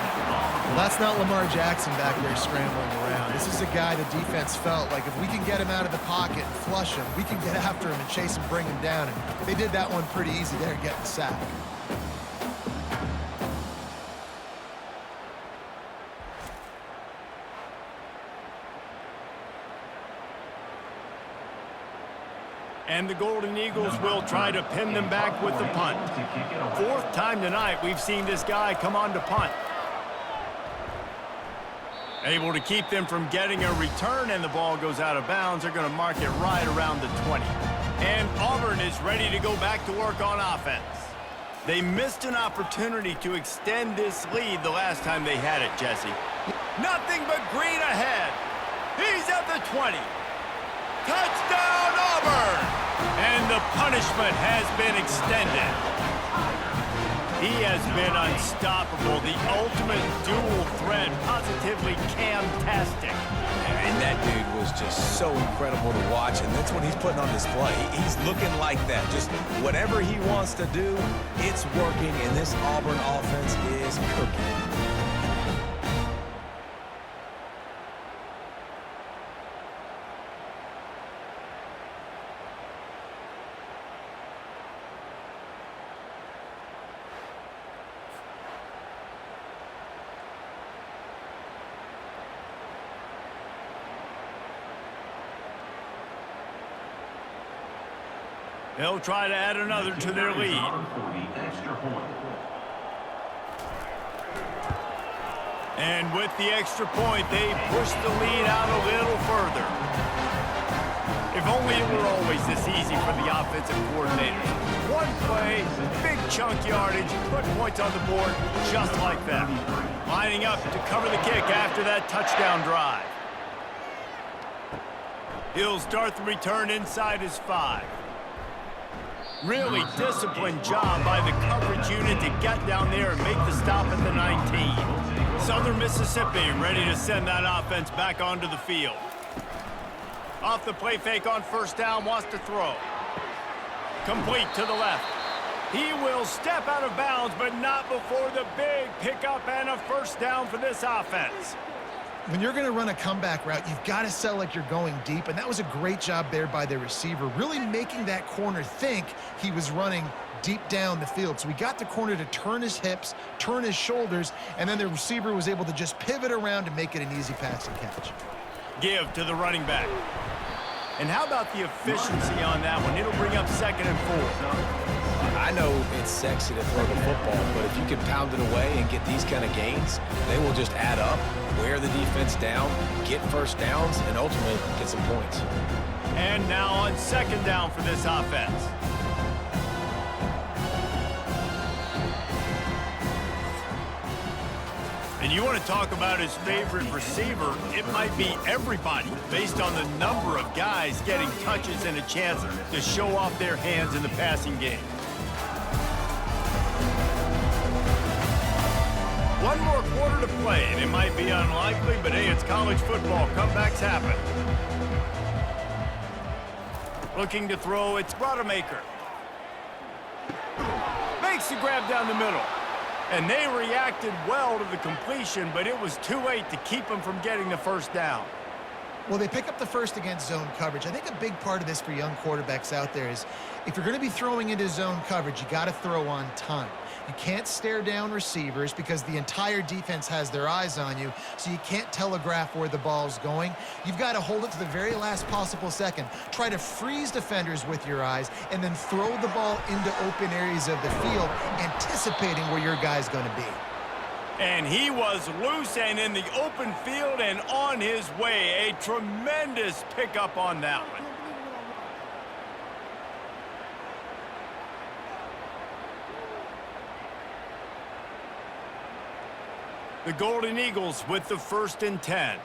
Well, that's not Lamar Jackson back there scrambling around. This is a guy the defense felt like if we can get him out of the pocket and flush him, we can get after him and chase him, bring him down. And they did that one pretty easy there, getting the sack. And the Golden Eagles will try to pin them back with the punt. 4th time tonight we've seen this guy come on to punt. Able to keep them from getting a return, and the ball goes out of bounds. They're going to mark it right around the 20. And Auburn is ready to go back to work on offense. They missed an opportunity to extend this lead the last time they had it, Jesse. Nothing but green ahead. He's at the 20. Touchdown, Auburn! And the punishment has been extended. He has been unstoppable, the ultimate dual threat, positively camtastic. And that dude was just so incredible to watch, and that's what he's putting on display. He's looking like that. Just whatever he wants to do, it's working, and this Auburn offense is cooking. They'll try to add another to their lead. And with the extra point, they push the lead out a little further. If only it were always this easy for the offensive coordinators. One play, big chunk yardage, put points on the board just like that. Lining up to cover the kick after that touchdown drive. He'll start the return inside his 5. Really disciplined job by the coverage unit to get down there and make the stop at the 19. Southern Mississippi ready to send that offense back onto the field. Off the play fake on 1st down, wants to throw. Complete to the left. He will step out of bounds, but not before the big pickup and a 1st down for this offense. When you're going to run a comeback route, you've got to sell like you're going deep, and that was a great job there by the receiver, really making that corner think he was running deep down the field. So we got the corner to turn his hips, turn his shoulders, and then the receiver was able to just pivot around and make it an easy pass and catch. Give to the running back. And how about the efficiency on that one? It'll bring up 2nd and 4. I know it's sexy to throw the football, but if you can pound it away and get these kind of gains, they will just add up, wear the defense down, get 1st downs, and ultimately get some points. And now on 2nd down for this offense. And you want to talk about his favorite receiver, it might be everybody based on the number of guys getting touches and a chance to show off their hands in the passing game. One more quarter to play, and it might be unlikely, but hey, it's college football. Comebacks happen. Looking to throw, it's Rodemaker. Makes the grab down the middle. And they reacted well to the completion, but it was too late to keep them from getting the 1st down. Well, they pick up the first against zone coverage. I think a big part of this for young quarterbacks out there is if you're going to be throwing into zone coverage, you got to throw on time. You can't stare down receivers because the entire defense has their eyes on you, so you can't telegraph where the ball's going. You've got to hold it to the very last possible second. Try to freeze defenders with your eyes and then throw the ball into open areas of the field, anticipating where your guy's going to be. And he was loose and in the open field and on his way. A tremendous pickup on that one. The Golden Eagles with the 1st and 10.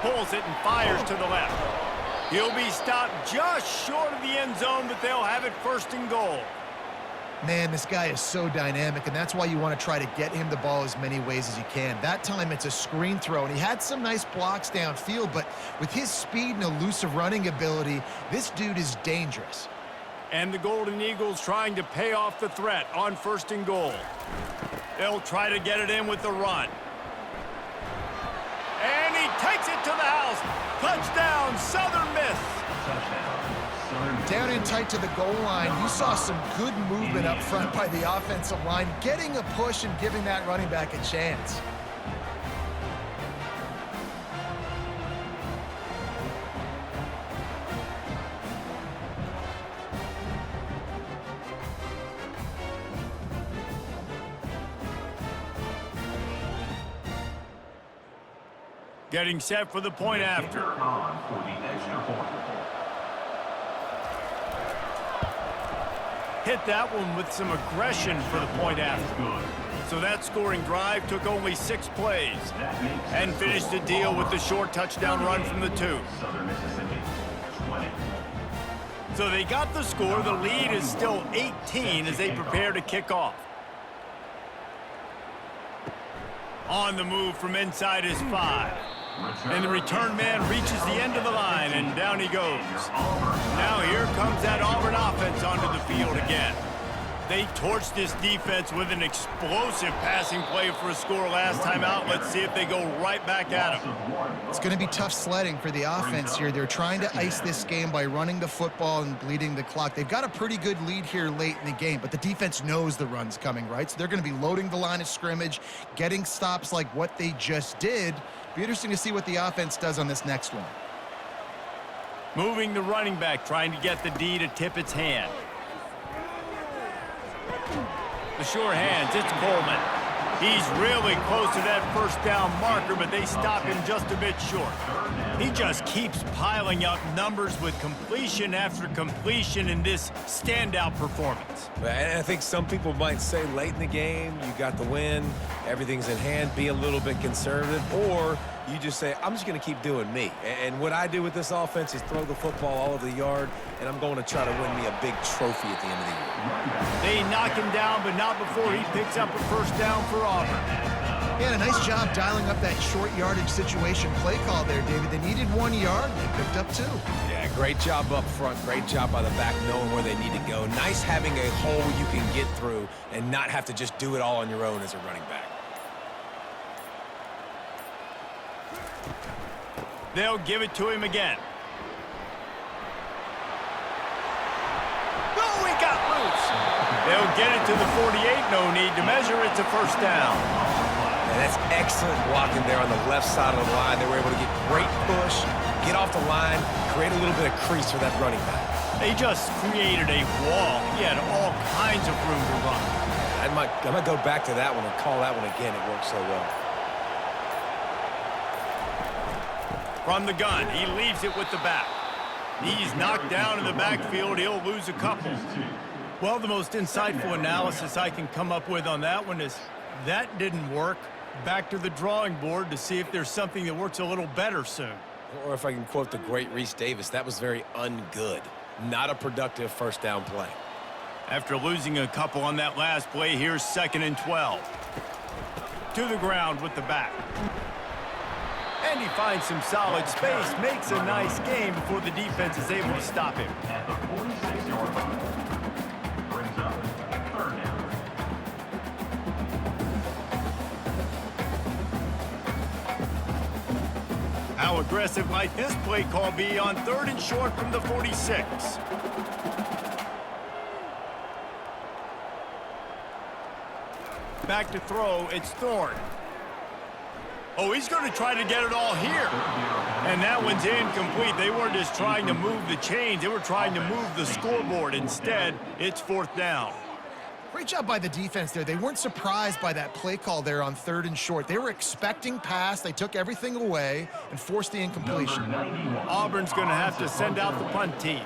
Pulls it and fires to the left. He'll be stopped just short of the end zone, but they'll have it 1st and goal. Man, this guy is so dynamic, and that's why you want to try to get him the ball as many ways as you can. That time, it's a screen throw, and he had some nice blocks downfield, but with his speed and elusive running ability, this dude is dangerous. And the Golden Eagles trying to pay off the threat on 1st and goal. They'll try to get it in with the run. And he takes it to the house. Touchdown, Southern Miss. Down in tight to the goal line, you saw some good movement up front by the offensive line, getting a push and giving that running back a chance. Getting set for the point after. On for the extra point. Hit that one with some aggression for the point after. Good. So that scoring drive took only 6 plays and finished the deal with the short touchdown run from the 2. Southern Mississippi, 20. So they got the score. The lead is still 18 as they prepare to kick off. On the move from inside his 5. And the return man reaches the end of the line, and down he goes. Now here comes that Auburn offense onto the field again. They torched this defense with an explosive passing play for a score last time out. Let's see if they go right back at them. It's going to be tough sledding for the offense here. They're trying to ice this game by running the football and bleeding the clock. They've got a pretty good lead here late in the game, but the defense knows the run's coming, right? So they're going to be loading the line of scrimmage, getting stops like what they just did. Be interesting to see what the offense does on this next one. Moving the running back, trying to get the D to tip its hand. The sure hands, it's Coleman. He's really close to that 1st down marker, but they stop him just a bit short. He just keeps piling up numbers with completion after completion in this standout performance. And I think some people might say late in the game, you got the win, everything's in hand, be a little bit conservative, or you just say, I'm just going to keep doing me. And what I do with this offense is throw the football all over the yard, and I'm going to try to win me a big trophy at the end of the year. They knock him down, but not before he picks up a 1st down for Auburn. Yeah, a nice job dialing up that short yardage situation play call there, David. They needed 1 yard, they picked up 2. Yeah, great job up front, great job by the back knowing where they need to go. Nice having a hole you can get through and not have to just do it all on your own as a running back. They'll give it to him again. Oh, he got loose. They'll get it to the 48. No need to measure. It's a 1st down. And that's excellent blocking there on the left side of the line. They were able to get great push, get off the line, create a little bit of crease for that running back. They just created a wall. He had all kinds of room to run. I might go back to that one and call that one again. It worked so well. From the gun, he leaves it with the back. He's knocked down in the backfield. He'll lose a couple. Well, the most insightful analysis I can come up with on that one is that didn't work. Back to the drawing board to see if there's something that works a little better soon. Or if I can quote the great Reese Davis, that was very ungood. Not a productive 1st down play. After losing a couple on that last play, here's 2nd and 12. To the ground with the back. And he finds some solid space, makes a nice game before the defense is able to stop him. At the 46-yard line. Brings up 3rd down. how aggressive might this play call be on 3rd and short from the 46. Back to throw, it's Thorne. Oh, he's going to try to get it all here. And that one's incomplete. They weren't just trying to move the chains. They were trying to move the scoreboard. Instead, it's 4th down. Great job by the defense there. They weren't surprised by that play call there on 3rd and short. They were expecting pass. They took everything away and forced the incompletion. Auburn's going to have to send out the punt team.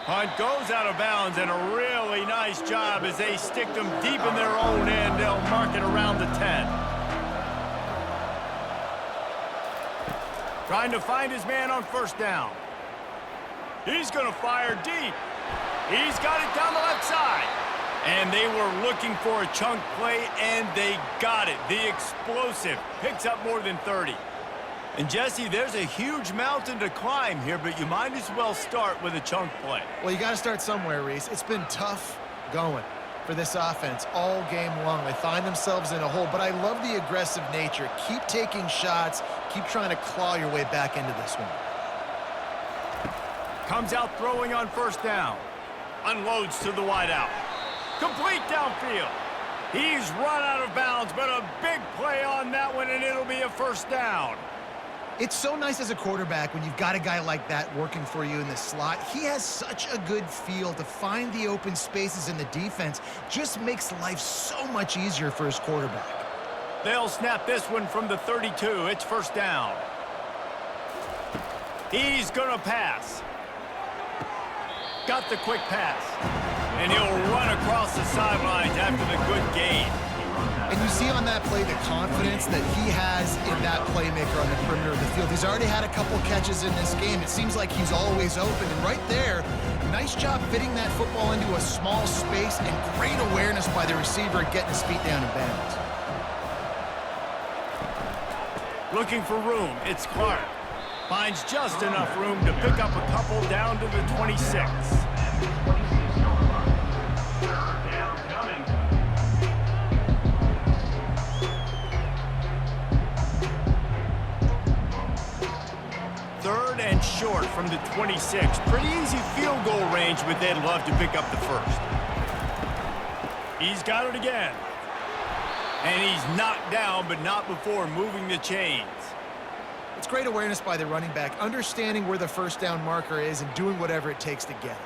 Punt goes out of bounds, and a really nice job as they stick them deep in their own end. They'll mark it around the 10. Trying to find his man on 1st down. He's going to fire deep. He's got it down the left side. And they were looking for a chunk play, and they got it. The explosive picks up more than 30. And, Jesse, there's a huge mountain to climb here, but you might as well start with a chunk play. Well, you got to start somewhere, Reese. It's been tough going for this offense all game long. They find themselves in a hole, but I love the aggressive nature. Keep taking shots. Keep trying to claw your way back into this one. Comes out throwing on 1st down. Unloads to the wideout. Complete downfield. He's run out of bounds, but a big play on that one, and it'll be a 1st down. It's so nice as a quarterback when you've got a guy like that working for you in the slot. He has such a good feel to find the open spaces in the defense. Just makes life so much easier for his quarterback. They'll snap this one from the 32. It's 1st down. He's going to pass. Got the quick pass. And he'll run across the sidelines after the good gain. And you see on that play the confidence that he has in that playmaker on the perimeter of the field. He's already had a couple catches in this game. It seems like he's always open. And right there, nice job fitting that football into a small space, and great awareness by the receiver getting his feet down in bounds. Looking for room, it's Clark. Finds just enough room to pick up a couple down to the 26. Third and short from the 26. Pretty easy field goal range, but they'd love to pick up the 1st. He's got it again. And he's knocked down, but not before moving the chains. It's great awareness by the running back, understanding where the 1st down marker is and doing whatever it takes to get it.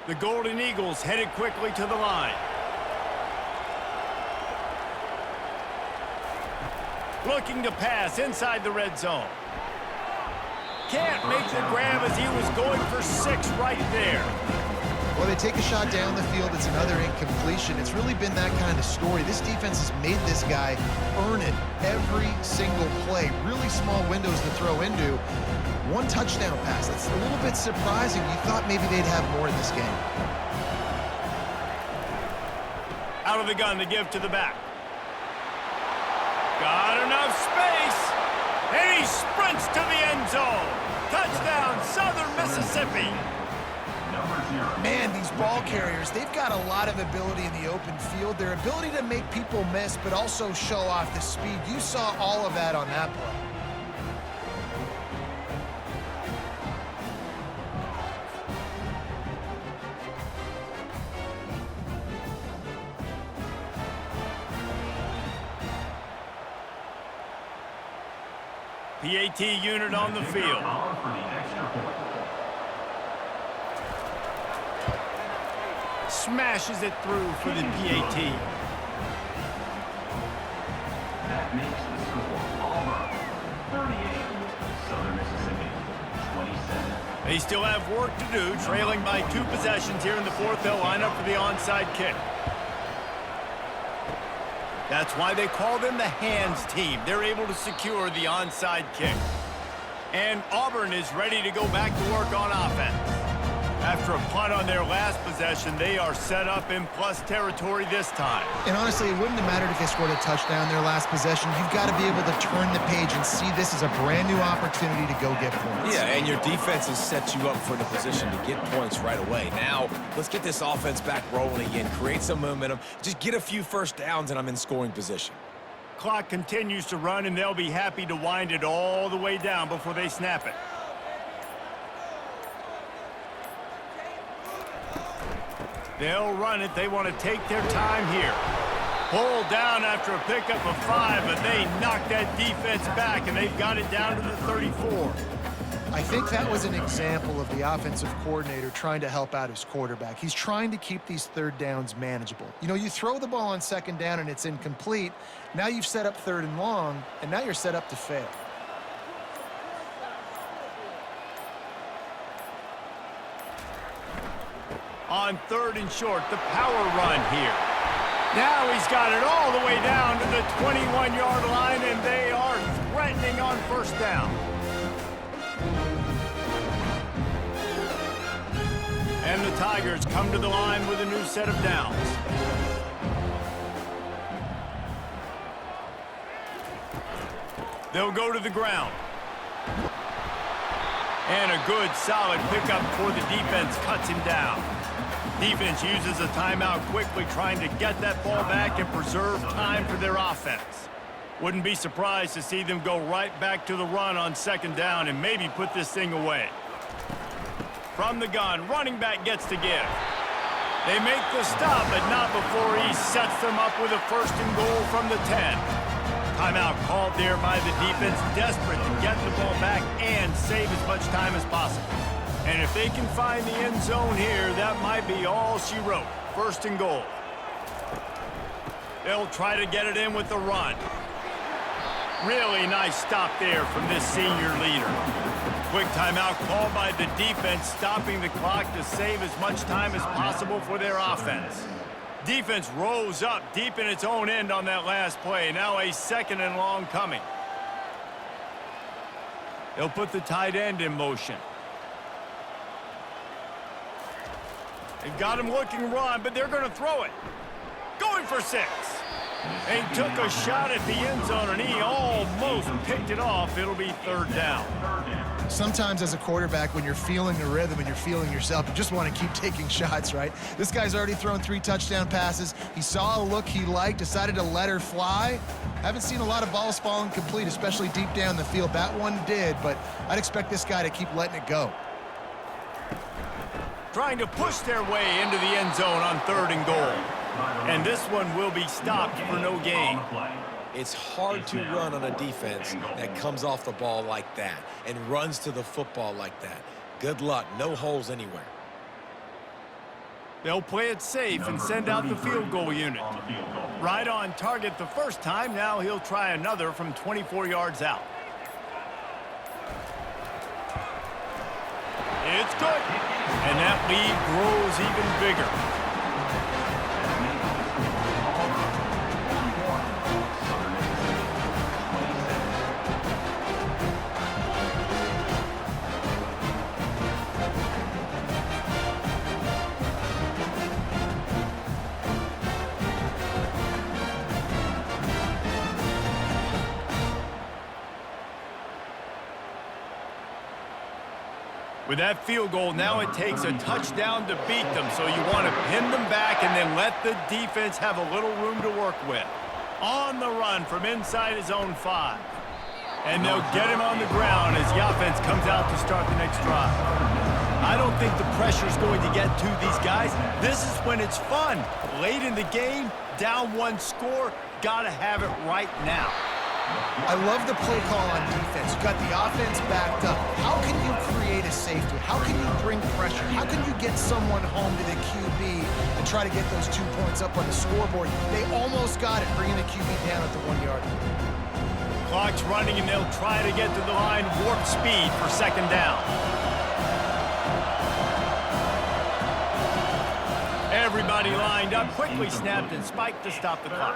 The Golden Eagles headed quickly to the line. Looking to pass inside the red zone. Can't make the grab as he was going for 6 right there. Well, they take a shot down the field. It's another incompletion. It's really been that kind of story. This defense has made this guy earn it every single play. Really small windows to throw into. 1 touchdown pass. That's a little bit surprising. You thought maybe they'd have more in this game. Out of the gun to give to the back. Got enough space. And he sprints to the end zone. Touchdown, Southern Mississippi. Man, these ball carriers, they've got a lot of ability in the open field. Their ability to make people miss, but also show off the speed. You saw all of that on that play. PAT unit on the field. Smashes it through for the PAT. That makes the score Auburn 38, Southern Mississippi 27. They still have work to do, trailing by 2 possessions here in the 4th. They'll line up for the onside kick. That's why they call them the hands team. They're able to secure the onside kick. And Auburn is ready to go back to work on offense. After a punt on their last possession, they are set up in plus territory this time. And honestly, it wouldn't have mattered if they scored a touchdown their last possession. You've got to be able to turn the page and see this as a brand new opportunity to go get points. Yeah, and your defense has set you up for the position to get points right away. Now, let's get this offense back rolling again, create some momentum, just get a few first downs, and I'm in scoring position. Clock continues to run, and they'll be happy to wind it all the way down before they snap it. They'll run it. They want to take their time here. Pulled down after a pickup of 5, but they knocked that defense back, and they've got it down to the 34. I think that was an example of the offensive coordinator trying to help out his quarterback. He's trying to keep these third downs manageable. You know, you throw the ball on second down and it's incomplete. Now you've set up third and long, and now you're set up to fail. On third and short, the power run here. Now he's got it all the way down to the 21-yard line, and they are threatening on first down. And the Tigers come to the line with a new set of downs. They'll go to the ground. And a good, solid pickup before the defense cuts him down. Defense uses a timeout quickly, trying to get that ball back and preserve time for their offense. Wouldn't be surprised to see them go right back to the run on second down and maybe put this thing away. From the gun, running back gets to give. They make the stop, but not before he sets them up with a first and goal from the 10. Timeout called there by the defense, desperate to get the ball back and save as much time as possible. And if they can find the end zone here, that might be all she wrote. First and goal. They'll try to get it in with the run. Really nice stop there from this senior leader. Quick timeout called by the defense, stopping the clock to save as much time as possible for their offense. Defense rose up deep in its own end on that last play. Now a second and long coming. They'll put the tight end in motion. They've got him looking run, but they're going to throw it. Going for 6. They took a shot at the end zone, and he almost picked it off. It'll be third down. Sometimes as a quarterback, when you're feeling the rhythm and you're feeling yourself, you just want to keep taking shots, right? This guy's already thrown 3 touchdown passes. He saw a look he liked, decided to let her fly. Haven't seen a lot of balls falling complete, especially deep down the field. That one did, but I'd expect this guy to keep letting it go. Trying to push their way into the end zone on third and goal. And this one will be stopped for no gain. It's hard to run on a defense that comes off the ball like that and runs to the football like that. Good luck. No holes anywhere. They'll play it safe and send out the field goal unit. Right on target the first time. Now he'll try another from 24 yards out. It's good. And that lead grows even bigger. With that field goal, now it takes a touchdown to beat them, so you want to pin them back and then let the defense have a little room to work with. On the run from inside his own 5. And they'll get him on the ground as the offense comes out to start the next drive. I don't think the pressure's going to get to these guys. This is when it's fun. Late in the game, down 1 score, gotta have it right now. I love the play call on defense. You got the offense backed up. How can you create a safety? How can you bring pressure? How can you get someone home to the QB and try to get those 2 points up on the scoreboard? They almost got it, bringing the QB down at the 1-yard line. Clock's running, and they'll try to get to the line warp speed for second down. Everybody lined up, quickly snapped and spiked to stop the clock.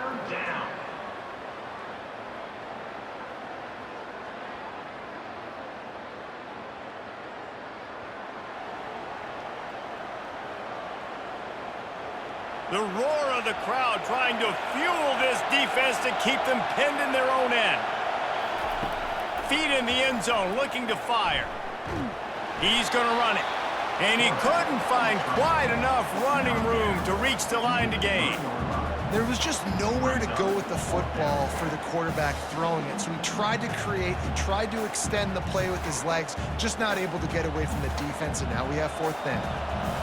The roar of the crowd trying to fuel this defense to keep them pinned in their own end. Feet in the end zone, looking to fire. He's going to run it. And he couldn't find quite enough running room to reach the line to gain. There was just nowhere to go with the football for the quarterback throwing it. So he tried to create, he tried to extend the play with his legs, just not able to get away from the defense, and now we have 4th down.